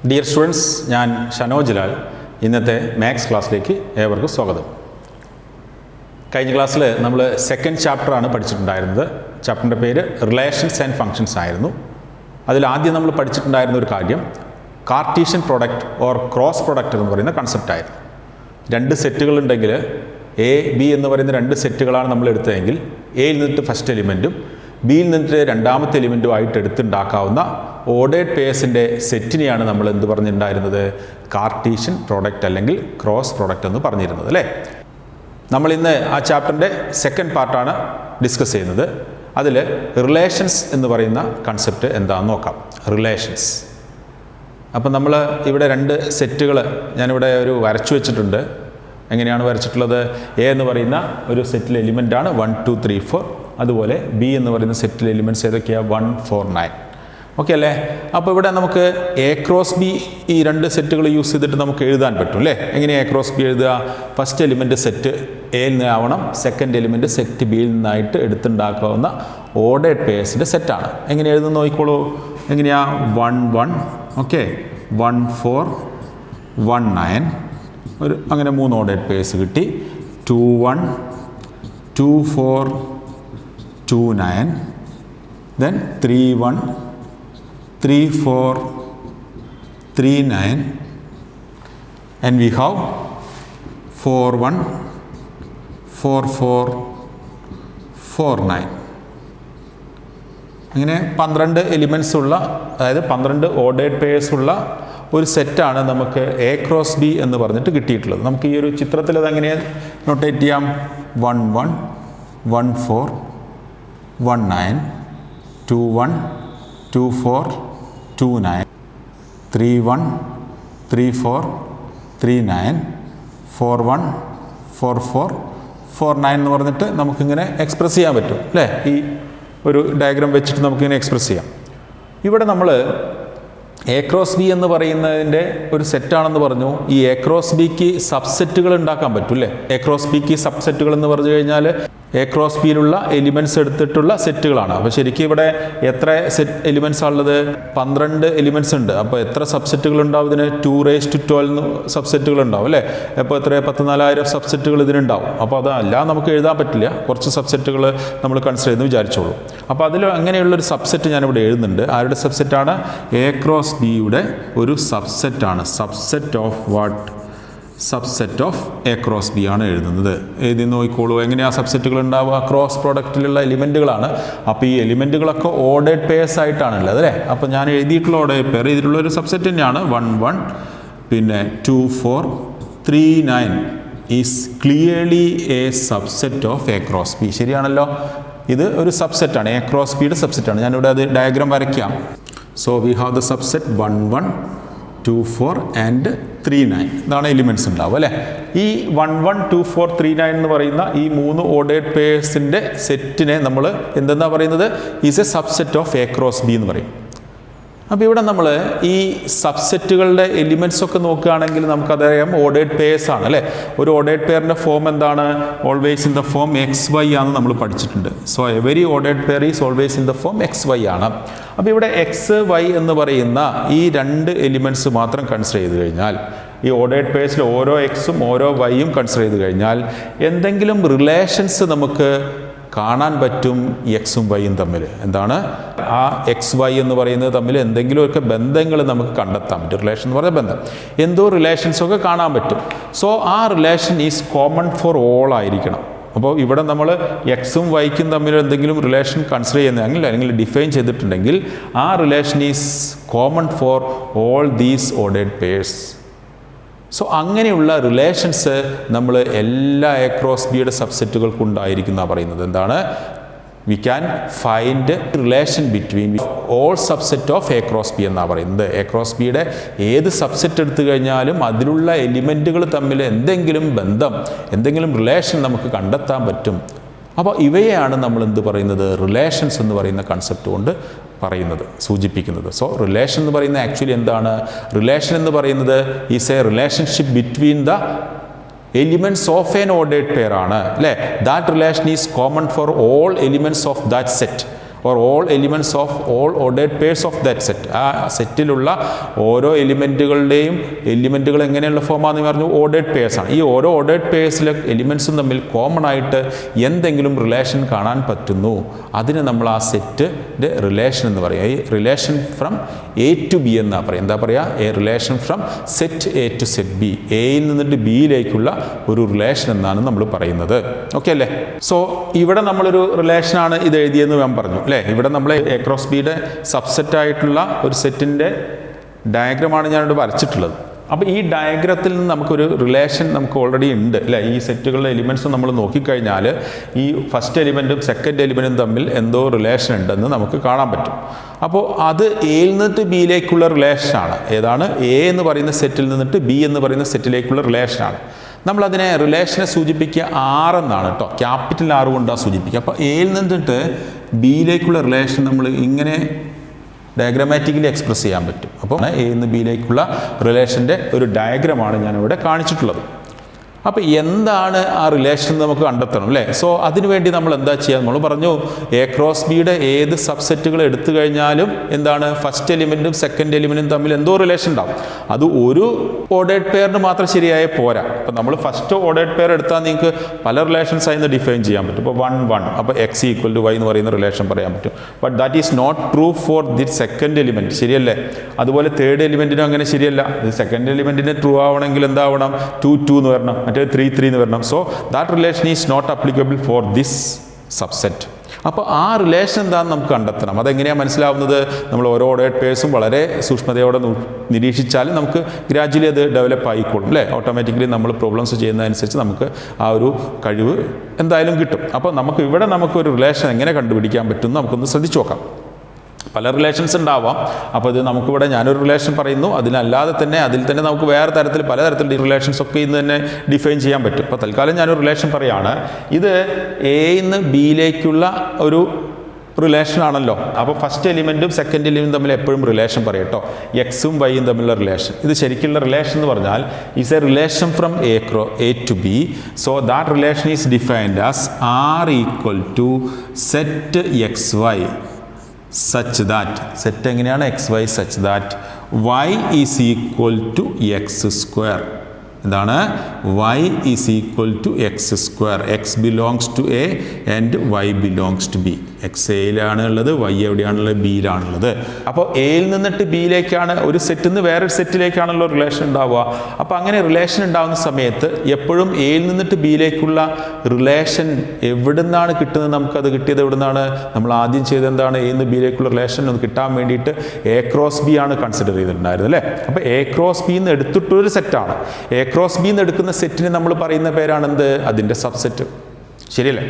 Dear students, ഞാൻ ഷനോജ് ലാൽ. ഇന്നത്തെ maths ക്ലാസ്സിലേക്ക് ഏവർക്കും സ്വാഗതം. കഴിഞ്ഞ ക്ലാസ്സിൽ നമ്മൾ സെക്കൻഡ് ചാപ്റ്ററാണ് പഠിച്ചിട്ടുണ്ടായിരുന്നത്. ചാപ്റ്ററിൻ്റെ പേര് റിലേഷൻസ് ആൻഡ് ഫങ്ഷൻസ് ആയിരുന്നു. അതിൽ ആദ്യം നമ്മൾ പഠിച്ചിട്ടുണ്ടായിരുന്ന ഒരു കാര്യം Cartesian product or cross product എന്ന് പറയുന്ന കൺസെപ്റ്റായിരുന്നു. രണ്ട് സെറ്റുകളുണ്ടെങ്കിൽ എ ബി എന്ന് പറയുന്ന രണ്ട് സെറ്റുകളാണ് നമ്മൾ എടുത്തതെങ്കിൽ എയിൽ നിന്നിട്ട് ഫസ്റ്റ് എലിമെൻറ്റും ബിയിൽ നിന്നിട്ട് രണ്ടാമത്തെ എലിമെൻറ്റും ആയിട്ട് എടുത്തുണ്ടാക്കാവുന്ന ഓർഡേഡ് പേഴ്സിൻ്റെ സെറ്റിനെയാണ് നമ്മൾ എന്ത് പറഞ്ഞിട്ടുണ്ടായിരുന്നത്? കാർട്ടീഷ്യൻ പ്രോഡക്റ്റ് അല്ലെങ്കിൽ ക്രോസ് പ്രോഡക്റ്റ് എന്ന് പറഞ്ഞിരുന്നത് അല്ലേ. നമ്മളിന്ന് ആ ചാപ്റ്ററിൻ്റെ സെക്കൻഡ് പാർട്ടാണ് ഡിസ്കസ് ചെയ്യുന്നത്. അതിൽ റിലേഷൻസ് എന്ന് പറയുന്ന കൺസെപ്റ്റ് എന്താണെന്ന് നോക്കാം. റിലേഷൻസ്. അപ്പം നമ്മൾ ഇവിടെ രണ്ട് സെറ്റുകൾ ഞാനിവിടെ ഒരു വരച്ചു വെച്ചിട്ടുണ്ട്. എങ്ങനെയാണ് വരച്ചിട്ടുള്ളത്? എ എന്ന് പറയുന്ന ഒരു സെറ്റിലെ എലിമെൻ്റാണ് 1 2 3 4. അതുപോലെ ബി എന്ന് പറയുന്ന സെറ്റിലെ എലിമെൻറ്റ്സ് ഏതൊക്കെയാണ്? 1 4 9. ഓക്കെ അല്ലേ? അപ്പോൾ ഇവിടെ നമുക്ക് എ ക്രോസ് ബി ഈ രണ്ട് സെറ്റുകൾ യൂസ് ചെയ്തിട്ട് നമുക്ക് എഴുതാൻ പറ്റും അല്ലേ. എങ്ങനെയാണ് എ ക്രോസ് ബി എഴുതുക? ഫസ്റ്റ് എലിമെൻറ്റ് സെറ്റ് എയിൽ നിന്നാവണം, സെക്കൻഡ് എലിമെൻറ്റ് സെറ്റ് ബിയിൽ നിന്നായിട്ട് എടുത്തുണ്ടാക്കാവുന്ന ഓർഡേഡ് പേഴ്സിൻ്റെ സെറ്റാണ്. എങ്ങനെ എഴുതുന്ന നോക്കിക്കോളൂ. എങ്ങനെയാണ്? 1 1 ഓക്കെ, 1 4 1 9 ഒരു അങ്ങനെ 3 ഓർഡേഡ് പേഴ്സ് കിട്ടി. 2 1 2 4 2 9 then 3 1 3 4 3 9 and we have 4 1 4 4 4 9. അങ്ങനെ 12 എലിമെൻറ്റ്സ് ഉള്ള, അതായത് 12 ഓർഡേഡ് പേഴ്സ് ഉള്ള ഒരു സെറ്റാണ് നമുക്ക് എ ക്രോസ് ബി എന്ന് പറഞ്ഞിട്ട് കിട്ടിയിട്ടുള്ളത്. നമുക്ക് ഈ ഒരു ചിത്രത്തിൽ അതെങ്ങനെ നൊട്ടേറ്റ് ചെയ്യാം? 1 1 1 4 1 9 2 1 2 4 2 9 3 1 3 4 3 9 4 1 4 4 4 9 എന്ന് പറഞ്ഞിട്ട് നമുക്കിങ്ങനെ എക്സ്പ്രസ് ചെയ്യാൻ പറ്റും അല്ലേ. ഈ ഒരു ഡയഗ്രാം വെച്ചിട്ട് നമുക്കിങ്ങനെ എക്സ്പ്രസ് ചെയ്യാം. ഇവിടെ നമ്മൾ എ ക്രോസ് ബി എന്ന് പറയുന്നതിൻ്റെ ഒരു സെറ്റാണെന്ന് പറഞ്ഞു. ഈ എ ക്രോസ് ബിക്ക് സബ്സെറ്റുകൾ ഉണ്ടാക്കാൻ പറ്റും അല്ലേ. എ ക്രോസ് ബിക്ക് സബ്സെറ്റുകൾ എന്ന് പറഞ്ഞു കഴിഞ്ഞാൽ എ ക്രോസ് ബിയിലുള്ള എലിമെൻറ്റ്സ് എടുത്തിട്ടുള്ള സെറ്റുകളാണ്. അപ്പോൾ ശരിക്കും ഇവിടെ എത്ര എലിമെൻറ്റ്സ് ഉള്ളത്? 12 എലിമെൻറ്റ്സ് ഉണ്ട്. അപ്പോൾ എത്ര സബ്സെറ്റുകൾ ഉണ്ടാവും ഇതിന്? 2⁻12 സബ്സെറ്റുകൾ ഉണ്ടാവും അല്ലേ. അപ്പോൾ എത്ര? 14,000 സബ്സെറ്റുകൾ ഇതിനുണ്ടാവും. അപ്പോൾ അതല്ല നമുക്ക് എഴുതാൻ പറ്റില്ല. കുറച്ച് സബ്സെറ്റുകൾ നമ്മൾ കൺസിഡർ ചെയ്തെന്ന് വിചാരിച്ചോളൂ. അപ്പോൾ അതിൽ അങ്ങനെയുള്ളൊരു സബ്സെറ്റ് ഞാനിവിടെ എഴുതുന്നുണ്ട്. ആരുടെ സബ്സെറ്റാണ്? എ ക്രോസ് ബിയുടെ ഒരു സബ്സെറ്റാണ്. Subset of what? Subset of A cross B ആണ് എഴുതുന്നത്. എഴുതി നോക്കിക്കോളൂ. എങ്ങനെയാണ് സബ്സെറ്റുകൾ ഉണ്ടാവുക? ക്രോസ് പ്രോഡക്റ്റിലുള്ള എലിമെൻറ്റുകളാണ്. അപ്പോൾ ഈ എലിമെൻറ്റുകളൊക്കെ ഓർഡേഡ് പേഴ്സ് ആയിട്ടാണുള്ളത് അല്ലേ. അപ്പോൾ ഞാൻ എഴുതിയിട്ടുള്ള ഓർഡേഡ് പേർ ഇതിലുള്ള ഒരു സബ്സെറ്റ് തന്നെയാണ്. 1 1 പിന്നെ 2 4 3 9 is clearly A subset of A cross B. ശരിയാണല്ലോ. ഇത് ഒരു സബ്സെറ്റാണ്, എ ക്രോസ് ബിയുടെ സബ്സെറ്റാണ്. ഞാനിവിടെ അത് ഡയഗ്രാം വരയ്ക്കാം. So we have the subset 1 1 2 4 and 3 9. ഇതാണ് എലിമെൻറ്റ്സ് ഉണ്ടാവും അല്ലേ. ഈ 1 1 2 4 3 9 എന്ന് പറയുന്ന ഈ 3 ഓർഡേഡ് പേഴ്സിൻ്റെ സെറ്റിനെ നമ്മൾ എന്തെന്നാണ് പറയുന്നത്? Is A subset of A cross B എന്ന് പറയും. അപ്പോൾ ഇവിടെ നമ്മൾ ഈ സബ്സെറ്റുകളുടെ എലിമെൻറ്റ്സ് ഒക്കെ നോക്കുകയാണെങ്കിൽ നമുക്കതറിയാം ഓർഡേഡ് പേഴ്സ് ആണ് അല്ലേ. ഒരു ഓർഡേഡ് പെയറിൻ്റെ ഫോം എന്താണ്? Always in the form XY ആണെന്ന് നമ്മൾ പഠിച്ചിട്ടുണ്ട്. So every ordered pair is always in the form XY ആണ്. അപ്പോൾ ഇവിടെ XY എന്ന് പറയുന്ന ഈ രണ്ട് എലിമെൻറ്റ്സ് മാത്രം കൺസിഡർ ചെയ്ത് കഴിഞ്ഞാൽ, ഈ ഓർഡേഡ് പേഴ്സിൽ ഓരോ എക്സും ഓരോ വൈയും കൺസിഡർ ചെയ്ത് കഴിഞ്ഞാൽ എന്തെങ്കിലും റിലേഷൻസ് നമുക്ക് കാണാൻ പറ്റും എക്സും വൈയും തമ്മിൽ. എന്താണ്? ആ XY എന്ന് പറയുന്നത് തമ്മിൽ എന്തെങ്കിലുമൊക്കെ ബന്ധങ്ങൾ നമുക്ക് കണ്ടെത്താൻ പറ്റും. റിലേഷൻ എന്ന് പറഞ്ഞാൽ ബന്ധം, എന്തോ റിലേഷൻസൊക്കെ കാണാൻ പറ്റും. സോ ആ relation is common for all ആയിരിക്കണം. അപ്പോൾ ഇവിടെ നമ്മൾ എക്സും വൈക്കും തമ്മിൽ എന്തെങ്കിലും റിലേഷൻ കൺസിഡർ ചെയ്യുന്നതെങ്കിൽ അല്ലെങ്കിൽ ഡിഫൈൻ ചെയ്തിട്ടുണ്ടെങ്കിൽ ആ relation is common for all these ordered purse. So അങ്ങനെയുള്ള റിലേഷൻസ് നമ്മൾ എല്ലാ എ ക്രോസ് ബിയുടെ സബ്സെറ്റുകൾക്കും ഉണ്ടായിരിക്കുന്നതാണ് പറയുന്നത്. എന്താണ്? We can find relation between all subset of A cross B എന്നാണ് പറയുന്നത്. എ ക്രോസ് ബിയുടെ ഏത് സബ്സെറ്റ് എടുത്തു കഴിഞ്ഞാലും അതിലുള്ള എലിമെൻറ്റുകൾ തമ്മിൽ എന്തെങ്കിലും ബന്ധം, എന്തെങ്കിലും റിലേഷൻ നമുക്ക് കണ്ടെത്താൻ പറ്റും. അപ്പോൾ ഇവയെയാണ് നമ്മൾ എന്ത് പറയുന്നത്? റിലേഷൻസ് എന്ന് പറയുന്ന കൺസെപ്റ്റ് കൊണ്ട് പറയുന്നത്, സൂചിപ്പിക്കുന്നത്. സോ റിലേഷൻ എന്ന് പറയുന്നത് ആക്ച്വലി എന്താണ്? റിലേഷൻ എന്ന് പറയുന്നത് is A relationship between the elements of N ordered pair ആണ് അല്ലേ. That relation is common for all elements of that set. Or all elements of all ordered purse of that set. ആ സെറ്റിലുള്ള ഓരോ എലിമെൻറ്റുകൾ എങ്ങനെയുള്ള ഫോമാണെന്ന് പറഞ്ഞു, ordered പേഴ്സാണ്. ഈ ഓരോ ordered പേഴ്സിലെ എലിമെൻറ്റ്സും തമ്മിൽ common ആയിട്ട് എന്തെങ്കിലും റിലേഷൻ കാണാൻ പറ്റുന്നു, അതിന് നമ്മൾ ആ സെറ്റിൻ്റെ റിലേഷൻ എന്ന് പറയുക. ഈ relation from A to B എന്നാണ് പറയുക. എന്താ പറയുക? A relation from set A to set B. എയിൽ നിന്നിട്ട് ബിയിലേക്കുള്ള ഒരു റിലേഷൻ എന്നാണ് നമ്മൾ പറയുന്നത്. ഓക്കെ അല്ലേ? സോ ഇവിടെ നമ്മളൊരു റിലേഷനാണ് ഇത് എഴുതിയെന്ന് ഞാൻ പറഞ്ഞു അല്ലേ. ഇവിടെ നമ്മൾ എ ക്രോസ് ബിയുടെ സബ്സെറ്റ് ആയിട്ടുള്ള ഒരു സെറ്റിൻ്റെ ഡയഗ്രമാണ് ഞാനിവിടെ വരച്ചിട്ടുള്ളത്. അപ്പോൾ ഈ ഡയഗ്രത്തിൽ നിന്ന് നമുക്കൊരു റിലേഷൻ നമുക്ക് ഓൾറെഡി ഉണ്ട് അല്ലേ. ഈ സെറ്റുകളുടെ എലിമെൻറ്റ്സ് നമ്മൾ നോക്കിക്കഴിഞ്ഞാൽ ഈ ഫസ്റ്റ് എലിമെൻറ്റും സെക്കൻഡ് എലിമെൻറ്റും തമ്മിൽ എന്തോ റിലേഷൻ ഉണ്ടെന്ന് നമുക്ക് കാണാൻ പറ്റും. അപ്പോൾ അത് എയിൽ നിന്നിട്ട് ബിയിലേക്കുള്ള റിലേഷനാണ്. ഏതാണ്? എ എന്ന് പറയുന്ന സെറ്റിൽ നിന്നിട്ട് ബി എന്ന് പറയുന്ന സെറ്റിലേക്കുള്ള റിലേഷനാണ്. നമ്മളതിനെ റിലേഷനെ സൂചിപ്പിക്കുക ആർ എന്നാണ് കേട്ടോ, ക്യാപിറ്റൽ ആർ കൊണ്ടാണ് സൂചിപ്പിക്കുക. അപ്പോൾ എയിൽ നിന്നിട്ട് ബിയിലേക്കുള്ള റിലേഷൻ നമ്മൾ ഇങ്ങനെ ഡയഗ്രമാറ്റിക്കലി എക്സ്പ്രസ് ചെയ്യാൻ പറ്റും. അപ്പോൾ എ നിന്ന് ബിയിലേക്കുള്ള റിലേഷൻ്റെ ഒരു ഡയഗ്രമാണ് ഞാനിവിടെ കാണിച്ചിട്ടുള്ളത്. അപ്പോൾ എന്താണ് ആ റിലേഷൻ നമുക്ക് കണ്ടെത്തണം അല്ലേ. സോ അതിനുവേണ്ടി നമ്മൾ എന്താ ചെയ്യുക? നമ്മൾ പറഞ്ഞു എ ക്രോസ് ബിയുടെ ഏത് സബ്സെറ്റുകൾ എടുത്തു കഴിഞ്ഞാലും എന്താണ്, ഫസ്റ്റ് എലിമെൻറ്റും സെക്കൻഡ് എലിമെൻറ്റും തമ്മിൽ എന്തോ റിലേഷൻ ഉണ്ടാവും. അത് ഒരു ഓർഡേഡ് പെയറിന് മാത്രം ശരിയായ പോരാ. അപ്പോൾ നമ്മൾ ഫസ്റ്റ് ഓർഡേഡ് പെയർ എടുത്താൽ നിങ്ങൾക്ക് പല റിലേഷൻസ് ആയി ഡിഫൈൻ ചെയ്യാൻ പറ്റും. ഇപ്പോൾ 1 1 അപ്പോൾ എക്സ് ഈക്വൽ ടു വൈ എന്ന് പറയുന്ന റിലേഷൻ പറയാൻ പറ്റും. But that is not true for the second element. ശരിയല്ലേ? അതുപോലെ തേർഡ് എലിമെൻറ്റിനും അങ്ങനെ ശരിയല്ല. ഇത് സെക്കൻഡ് എലിമെൻറ്റിന് ട്രൂ ആവണമെങ്കിൽ എന്താവണം? 2 2 എന്ന് വരണം, മറ്റേ 3 3 എന്ന് വരണം. So that relation is not applicable for this subset. അപ്പോൾ ആ റിലേഷൻ എന്താണെന്ന് നമുക്ക് കണ്ടെത്തണം. അതെങ്ങനെയാണ് മനസ്സിലാവുന്നത്? നമ്മൾ ഓരോ ഓർഡേഡ് പേഴ്സും വളരെ സൂക്ഷ്മതയോടെ നിരീക്ഷിച്ചാൽ നമുക്ക് ഗ്രാജുവലി അത് ഡെവലപ്പ് ആയിക്കോളും അല്ലേ. ഓട്ടോമാറ്റിക്കലി നമ്മൾ പ്രോബ്ലംസ് ചെയ്യുന്നതനുസരിച്ച് നമുക്ക് ആ ഒരു കഴിവ് എന്തായാലും കിട്ടും. അപ്പോൾ നമുക്ക് ഇവിടെ നമുക്കൊരു റിലേഷൻ എങ്ങനെ കണ്ടുപിടിക്കാൻ പറ്റും നമുക്കൊന്ന് ശ്രദ്ധിച്ചു നോക്കാം. പല റിലേഷൻസ് ഉണ്ടാവാം. അപ്പോൾ ഇത് നമുക്കിവിടെ ഞാനൊരു റിലേഷൻ പറയുന്നു, അതിൽ തന്നെ നമുക്ക് വേറെ തരത്തിൽ പലതരത്തിലുള്ള റിലേഷൻസ് ഒക്കെ ഇന്ന് തന്നെ ഡിഫൈൻ ചെയ്യാൻ പറ്റും. അപ്പോൾ തൽക്കാലം ഞാനൊരു റിലേഷൻ പറയുകയാണ്. ഇത് എയിൽ നിന്ന് ബിയിലേക്കുള്ള ഒരു റിലേഷൻ ആണല്ലോ. അപ്പോൾ ഫസ്റ്റ് എലിമെൻറ്റും സെക്കൻഡ് എലിമെൻറ്റും തമ്മിൽ എപ്പോഴും റിലേഷൻ പറയട്ടോ, എക്സും വൈയും തമ്മിലുള്ള റിലേഷൻ. ഇത് ശരിക്കുള്ള റിലേഷൻ എന്ന് പറഞ്ഞാൽ is a relation from A to B. So that relation is defined as R equal to set X Y such that, set എങ്ങനെയാണ്? X Y such that y is equal to x square. എന്താണ്? y is equal to x square. x belongs to a and y belongs to b. X എയിലാണ് ഉള്ളത്, Y എവിടെയാണുള്ളത്? ബിയിലാണുള്ളത്. അപ്പോൾ എയിൽ നിന്നിട്ട് ബിയിലേക്കാണ്, ഒരു സെറ്റിൽ നിന്ന് വേറൊരു സെറ്റിലേക്കാണല്ലോ റിലേഷൻ ഉണ്ടാവുക. അപ്പോൾ അങ്ങനെ റിലേഷൻ ഉണ്ടാകുന്ന സമയത്ത് എപ്പോഴും എയിൽ നിന്നിട്ട് ബിയിലേക്കുള്ള റിലേഷൻ എവിടെ നിന്നാണ് കിട്ടുന്നത്? നമുക്കത് കിട്ടിയത് എവിടെ നിന്നാണ്? നമ്മൾ ആദ്യം ചെയ്തത് എന്താണ്? എയിൽ നിന്ന് ബിയിലേക്കുള്ള റിലേഷൻ ഒന്ന് കിട്ടാൻ വേണ്ടിയിട്ട് എ ക്രോസ് ബി ആണ് കൺസിഡർ ചെയ്തിട്ടുണ്ടായിരുന്നത് അല്ലേ. അപ്പോൾ എ ക്രോസ് ബി എന്ന് എടുത്തിട്ടൊരു സെറ്റാണ്. എ ക്രോസ് ബി എന്ന് എടുക്കുന്ന സെറ്റിന് നമ്മൾ പറയുന്ന പേരാണെന്ത്? അതിൻ്റെ സബ്സെറ്റ്. ശരിയല്ലേ?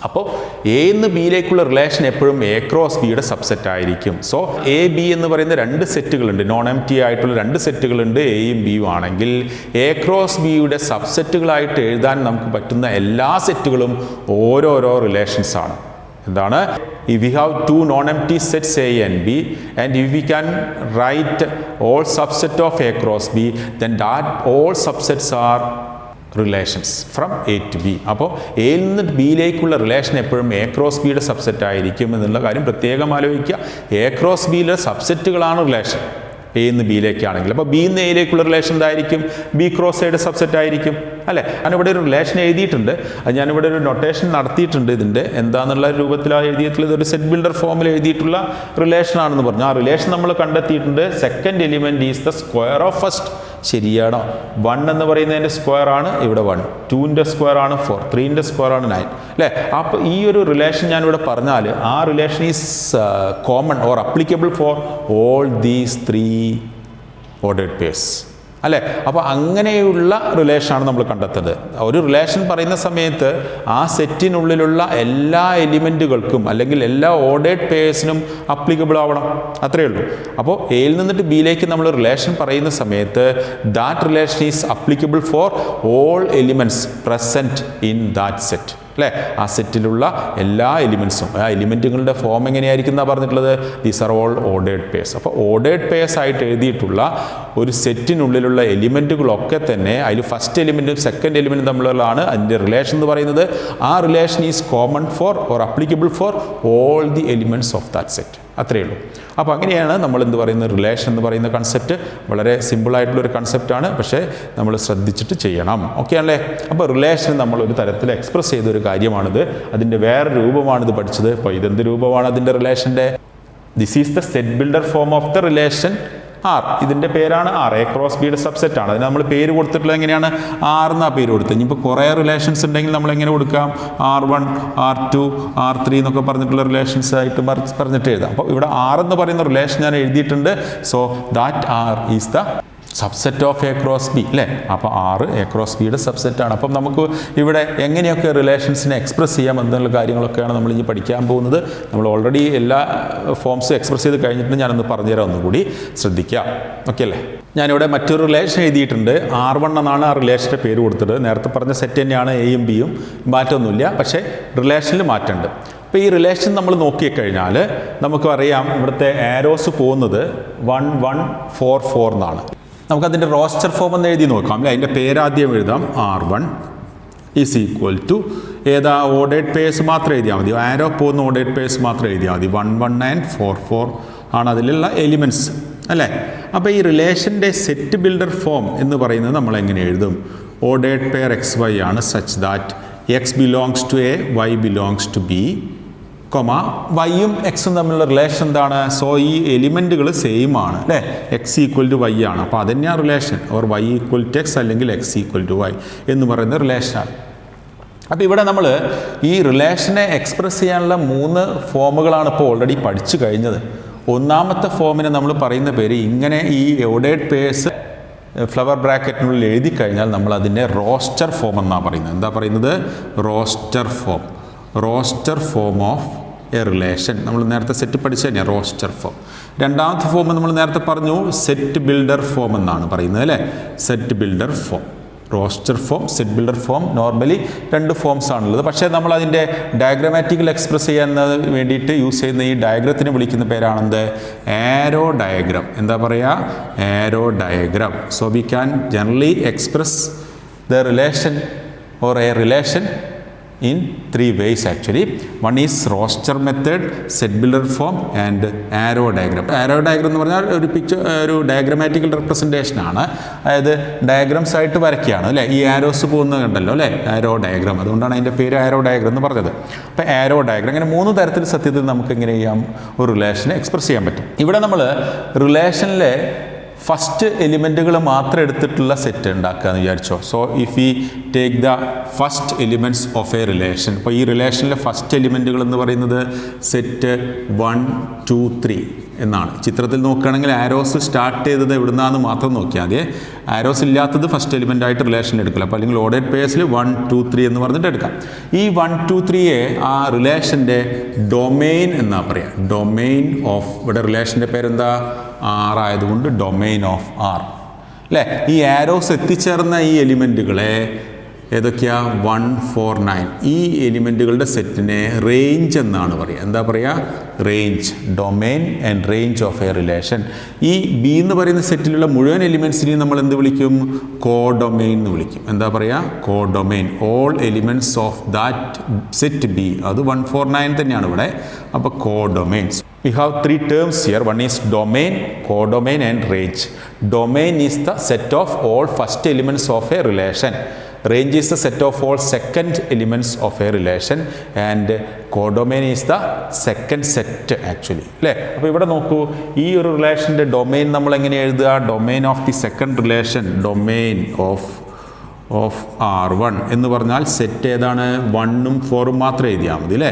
അപ്പോൾ എ നിന്ന് ബിയിലേക്കുള്ള റിലേഷൻ എപ്പോഴും എ ക്രോസ് ബിയുടെ സബ്സെറ്റ് ആയിരിക്കും. സോ എ ബി എന്ന് പറയുന്ന രണ്ട് സെറ്റുകളുണ്ട്, നോൺ എം ടി ആയിട്ടുള്ള രണ്ട് സെറ്റുകളുണ്ട്, എയും ബിയും ആണെങ്കിൽ എ ക്രോസ് ബിയുടെ സബ്സെറ്റുകളായിട്ട് എഴുതാൻ നമുക്ക് പറ്റുന്ന എല്ലാ സെറ്റുകളും ഓരോരോ റിലേഷൻസ് ആണ്. എന്താണ്? if we have two non-empty sets A and B and if we can write all subset of A cross B, then that all subsets are relations from A to B. അപ്പോൾ എയിൽ നിന്ന് ബിയിലേക്കുള്ള relation എപ്പോഴും A cross ബിയുടെ subset ആയിരിക്കും എന്നുള്ള കാര്യം പ്രത്യേകം ആലോചിക്കുക. എ ക്രോസ് ബിയിലെ സബ്സെറ്റുകളാണ് റിലേഷൻ എ നിന്ന് ബിയിലേക്കാണെങ്കിൽ. അപ്പോൾ ബി നിന്ന് എയിലേക്കുള്ള റിലേഷൻ എന്തായിരിക്കും? ബി ക്രോസ് എയുടെ സബ്സെറ്റ് ആയിരിക്കും അല്ലേ. ഞാനിവിടെ ഒരു റിലേഷൻ എഴുതിയിട്ടുണ്ട്, അത് ഞാനിവിടെ ഒരു നൊട്ടേഷൻ നടത്തിയിട്ടുണ്ട്. ഇതിൻ്റെ എന്താണെന്നുള്ള രൂപത്തിലാണ് എഴുതിയിട്ടുള്ളത്, ഒരു സെറ്റ് ബിൽഡർ ഫോമിൽ എഴുതിയിട്ടുള്ള റിലേഷൻ ആണെന്ന് പറഞ്ഞു. ആ റിലേഷൻ നമ്മൾ കണ്ടെത്തിയിട്ടുണ്ട്. Second element is the square of first. ശരിയാണോ? 1 എന്ന് പറയുന്നതിൻ്റെ സ്ക്വയർ ആണ് ഇവിടെ 1, 2ൻ്റെ സ്ക്വയർ ആണ് 4, 3ൻ്റെ സ്ക്വയർ ആണ് 9 അല്ലേ. അപ്പോൾ ഈ ഒരു റിലേഷൻ ഞാനിവിടെ പറഞ്ഞാൽ ആ relation is common or applicable for all these 3 ordered purse അല്ലേ. അപ്പോൾ അങ്ങനെയുള്ള റിലേഷനാണ് നമ്മൾ കണ്ടെത്തുന്നത്. ഒരു റിലേഷൻ പറയുന്ന സമയത്ത് ആ സെറ്റിനുള്ളിലുള്ള എല്ലാ എലിമെൻറ്റുകൾക്കും അല്ലെങ്കിൽ എല്ലാ ഓർഡേഡ് പേഴ്സിനും അപ്ലിക്കബിൾ ആവണം, അത്രയേ ഉള്ളൂ. അപ്പോൾ എയിൽ നിന്നിട്ട് ബിയിലേക്ക് നമ്മൾ റിലേഷൻ പറയുന്ന സമയത്ത് that relation is applicable for all elements present in that set. അല്ലേ? ആ സെറ്റിലുള്ള എല്ലാ എലിമെൻസും, ആ എലിമെൻറ്റുകളുടെ ഫോം എങ്ങനെയായിരിക്കും എന്നാണ് പറഞ്ഞിട്ടുള്ളത്? These are all ordered pairs. അപ്പോൾ ഓർഡേർഡ് പെയർസ് ആയിട്ട് എഴുതിയിട്ടുള്ള ഒരു സെറ്റിനുള്ളിലുള്ള എലിമെൻറ്റുകളൊക്കെ തന്നെ അതിൽ ഫസ്റ്റ് എലിമെൻറ്റും സെക്കൻഡ് എലിമെൻറ്റും തമ്മിലുള്ളതാണ് അതിൻ്റെ റിലേഷൻ എന്ന് പറയുന്നത്. ആ relation is common four or applicable for all the elements of that set. അത്രയേ ഉള്ളൂ. അപ്പോൾ അങ്ങനെയാണ് നമ്മൾ എന്ത് പറയുന്നത്, റിലേഷൻ എന്ന് പറയുന്ന കൺസെപ്റ്റ്. വളരെ സിമ്പിളായിട്ടുള്ളൊരു കൺസെപ്റ്റാണ്, പക്ഷേ നമ്മൾ ശ്രദ്ധിച്ചിട്ട് ചെയ്യണം. ഓക്കെ അല്ലേ? അപ്പോൾ റിലേഷൻ നമ്മൾ ഒരു തരത്തിൽ എക്സ്പ്രസ് ചെയ്തൊരു കാര്യമാണിത്. അതിൻ്റെ വേറെ രൂപമാണിത് പഠിച്ചത്. അപ്പോൾ ഇതെന്ത് രൂപമാണ് അതിൻ്റെ റിലേഷൻ്റെ? This is the set builder form of the relation R. ഇതിൻ്റെ പേരാണ് ആർ. എ ക്രോസ് ബിയുടെ സബ്സെറ്റ് ആണ്. അതിന് നമ്മൾ പേര് കൊടുത്തിട്ടുള്ളത് എങ്ങനെയാണ്? ആർ എന്നാ പേര് കൊടുത്തത്. ഇനിയിപ്പോൾ കുറേ റിലേഷൻസ് ഉണ്ടെങ്കിൽ നമ്മൾ എങ്ങനെ കൊടുക്കാം? R1, R2, R3 എന്നൊക്കെ പറഞ്ഞിട്ടുള്ള റിലേഷൻസ് ആയിട്ട് പറഞ്ഞിട്ട് എഴുതാം. അപ്പോൾ ഇവിടെ ആർ എന്ന് പറയുന്ന റിലേഷൻ ഞാൻ എഴുതിയിട്ടുണ്ട്. So that are is the subset of A cross B, അല്ലേ? അപ്പോൾ ആറ് എ ക്രോസ് ബിയുടെ സബ്സെറ്റാണ്. അപ്പം നമുക്ക് ഇവിടെ എങ്ങനെയൊക്കെ റിലേഷൻസിനെ എക്സ്പ്രസ് ചെയ്യാം എന്നുള്ള കാര്യങ്ങളൊക്കെയാണ് നമ്മൾ ഇനി പഠിക്കാൻ പോകുന്നത്. നമ്മൾ ഓൾറെഡി എല്ലാ ഫോംസും എക്സ്പ്രസ് ചെയ്ത് കഴിഞ്ഞിട്ട് ഞാനൊന്ന് പറഞ്ഞുതരാം, ഒന്നുകൂടി ശ്രദ്ധിക്കാം. ഓക്കെ അല്ലേ? ഞാനിവിടെ മറ്റൊരു റിലേഷൻ എഴുതിയിട്ടുണ്ട്. R1 എന്നാണ് ആ റിലേഷൻ്റെ പേര് കൊടുത്തത്. നേരത്തെ പറഞ്ഞ സെറ്റ് തന്നെയാണ് എയും ബിയും, മാറ്റമൊന്നുമില്ല. പക്ഷേ റിലേഷനിൽ മാറ്റമുണ്ട്. അപ്പോൾ ഈ റിലേഷൻ നമ്മൾ നോക്കിക്കഴിഞ്ഞാൽ നമുക്ക് അറിയാം ഇവിടുത്തെ ആരോസ് പോകുന്നത് 1, 1, 4, 4 എന്നാണ്. നമുക്കതിൻ്റെ റോസ്റ്റർ ഫോം എന്ന് എഴുതി നോക്കാം, അല്ലേ? അതിൻ്റെ പേരാദ്യം എഴുതാം. R1 ഈസ് ഈക്വൽ ടു ഏതാ? ഓർഡേർഡ് പേഴ്സ് മാത്രം എഴുതിയാൽ മതി. ആരോ പോകുന്ന ഓർഡേർഡ് പേഴ്സ് മാത്രം എഴുതിയാൽ മതി. 1, 1 and 4, 4 ആണ് അതിലുള്ള എലിമെൻറ്റ്സ്, അല്ലേ? അപ്പോൾ ഈ റിലേഷൻ്റെ സെറ്റ് ബിൽഡർ ഫോം എന്ന് പറയുന്നത് നമ്മൾ എങ്ങനെ എഴുതും? ഓർഡേർഡ് പെയർ XY ആണ് such that X belongs to A, Y belongs to B, വൈയും എക്സും തമ്മിലുള്ള റിലേഷൻ എന്താണ്? സോ ഈ എലിമെൻറ്റുകൾ സെയിം ആണ്, അല്ലേ? X ഈക്വൽ ടു Y ആണ്. അപ്പോൾ അതുതന്നെയാണ് relation. Or Y equal to X അല്ലെങ്കിൽ X ഈക്വൽ ടു Y എന്ന് പറയുന്ന റിലേഷനാണ്. അപ്പോൾ ഇവിടെ നമ്മൾ ഈ റിലേഷനെ എക്സ്പ്രസ് ചെയ്യാനുള്ള 3 ഫോമുകളാണ് ഇപ്പോൾ ഓൾറെഡി പഠിച്ചു കഴിഞ്ഞത്. ഒന്നാമത്തെ ഫോമിനെ നമ്മൾ പറയുന്ന പേര് ഇങ്ങനെ ഈ ഓർഡേർഡ് പേഴ്സ് ഫ്ലവർ ബ്രാക്കറ്റിനുള്ളിൽ എഴുതി കഴിഞ്ഞാൽ നമ്മൾ അതിൻ്റെ റോസ്റ്റർ ഫോം എന്നാണ് പറയുന്നത്. എന്താ പറയുന്നത്? Roster form. Roster form of a relation. നമ്മൾ നേരത്തെ സെറ്റ് പഠിച്ചു തന്നെയാണ് റോസ്റ്റർ ഫോം. രണ്ടാമത്തെ ഫോം നമ്മൾ നേരത്തെ പറഞ്ഞു സെറ്റ് ബിൽഡർ ഫോം എന്നാണ് പറയുന്നത്, അല്ലേ? Set builder form, roster form, set builder form. Normally 2 forms ആണുള്ളത്. പക്ഷേ നമ്മൾ അതിൻ്റെ ഡയഗ്രമാറ്റിക്കൽ എക്സ്പ്രസ് ചെയ്യാൻ വേണ്ടിയിട്ട് യൂസ് ചെയ്യുന്ന ഈ ഡയഗ്രത്തിന് വിളിക്കുന്ന പേരാണെന്ത്? ആരോ ഡയഗ്രാം. എന്താ പറയുക? Arrow diagram. So we can generally express the relation or a relation in 3 ways actually. One is roster method, set builder form and arrow diagram. Arrow diagram എന്ന് പറഞ്ഞാൽ ഒരു ഒരു ഡയഗ്രമാറ്റിക്കൽ റെപ്രസെൻറ്റേഷൻ ആണ്. അതായത് ഡയഗ്രാംസ് ആയിട്ട് വരയ്ക്കുകയാണ്, അല്ലേ? ഈ ആരോസ് പോകുന്നത് കണ്ടല്ലോ, അല്ലേ? ആരോ ഡയഗ്രാം. അതുകൊണ്ടാണ് അതിൻ്റെ പേര് ആരോ ഡയഗ്രാം എന്ന് പറഞ്ഞത്. അപ്പോൾ ആരോ ഡയഗ്രാം അങ്ങനെ 3 തരത്തിൽ സത്യത്തിൽ നമുക്ക് എങ്ങനെ ചെയ്യാം? ഒരു റിലേഷനെ എക്സ്പ്രസ് ചെയ്യാൻ പറ്റും. ഇവിടെ നമ്മൾ റിലേഷനിലെ ഫസ്റ്റ് എലിമെൻറ്റുകൾ മാത്രം എടുത്തിട്ടുള്ള സെറ്റ് ഉണ്ടാക്കുക എന്ന് വിചാരിച്ചോ. സോ ഇഫ് ഈ take the first elements of a relation. ഇപ്പോൾ ഈ റിലേഷനിലെ ഫസ്റ്റ് എലിമെൻറ്റുകൾ എന്ന് പറയുന്നത് സെറ്റ് 1, 2, 3 എന്നാണ്. ചിത്രത്തിൽ നോക്കുകയാണെങ്കിൽ ആരോസ് സ്റ്റാർട്ട് ചെയ്തത് എവിടുന്നാന്ന് മാത്രം നോക്കിയാൽ മതി. ആരോസ് ഇല്ലാത്തത് ഫസ്റ്റ് എലിമെൻ്റ് ആയിട്ട് റിലേഷനിൽ എടുക്കില്ല. അപ്പോൾ അല്ലെങ്കിൽ ഓർഡേർഡ് പേഴ്സിൽ 1, 2, 3 എന്ന് പറഞ്ഞിട്ട് എടുക്കാം. ഈ 1, 2, 3യെ ആ റിലേഷൻ്റെ ഡൊമെയിൻ എന്നാ പറയുക. ഡൊമെയിൻ ഓഫ്, ഇവിടെ റിലേഷൻ്റെ പേരെന്താ? R ആയതുകൊണ്ട് ഡൊമെയിൻ ഓഫ് R, അല്ലേ? ഈ ആരോസ് എത്തിച്ചേർന്ന ഈ എലിമെൻറ്റുകളെ ഏതൊക്കെയാ? 1, 4, 9 ഈ എലിമെൻറ്റുകളുടെ സെറ്റിനെ റേഞ്ച് എന്നാണ് പറയുക. എന്താ പറയുക? Range. Domain and range of a relation. ഈ ബി എന്ന് പറയുന്ന സെറ്റിലുള്ള മുഴുവൻ എലിമെൻറ്റ്സിനെയും നമ്മൾ എന്ത് വിളിക്കും? കോഡൊമെയിൻ എന്ന് വിളിക്കും. എന്താ പറയുക? Codomain. All elements of that set B. അത് 1, 4, 9 തന്നെയാണ് ഇവിടെ. അപ്പോൾ കോഡൊമെയിൻസ്. We have 3 terms here. One is domain, codomain and range. Domain is the set of all first elements of a relation. Range is the set of all second elements of a relation. And codomain is the second set actually. അല്ലേ? അപ്പോൾ ഇവിടെ നോക്കൂ, ഈ ഒരു റിലേഷൻ്റെ domain നമ്മൾ എങ്ങനെ എഴുതുക? Domain of the second relation. Domain of R1 എന്ന് പറഞ്ഞാൽ സെറ്റ് ഏതാണ്? 1ഉം 4ഉം മാത്രം എഴുതിയാൽ മതി, അല്ലേ?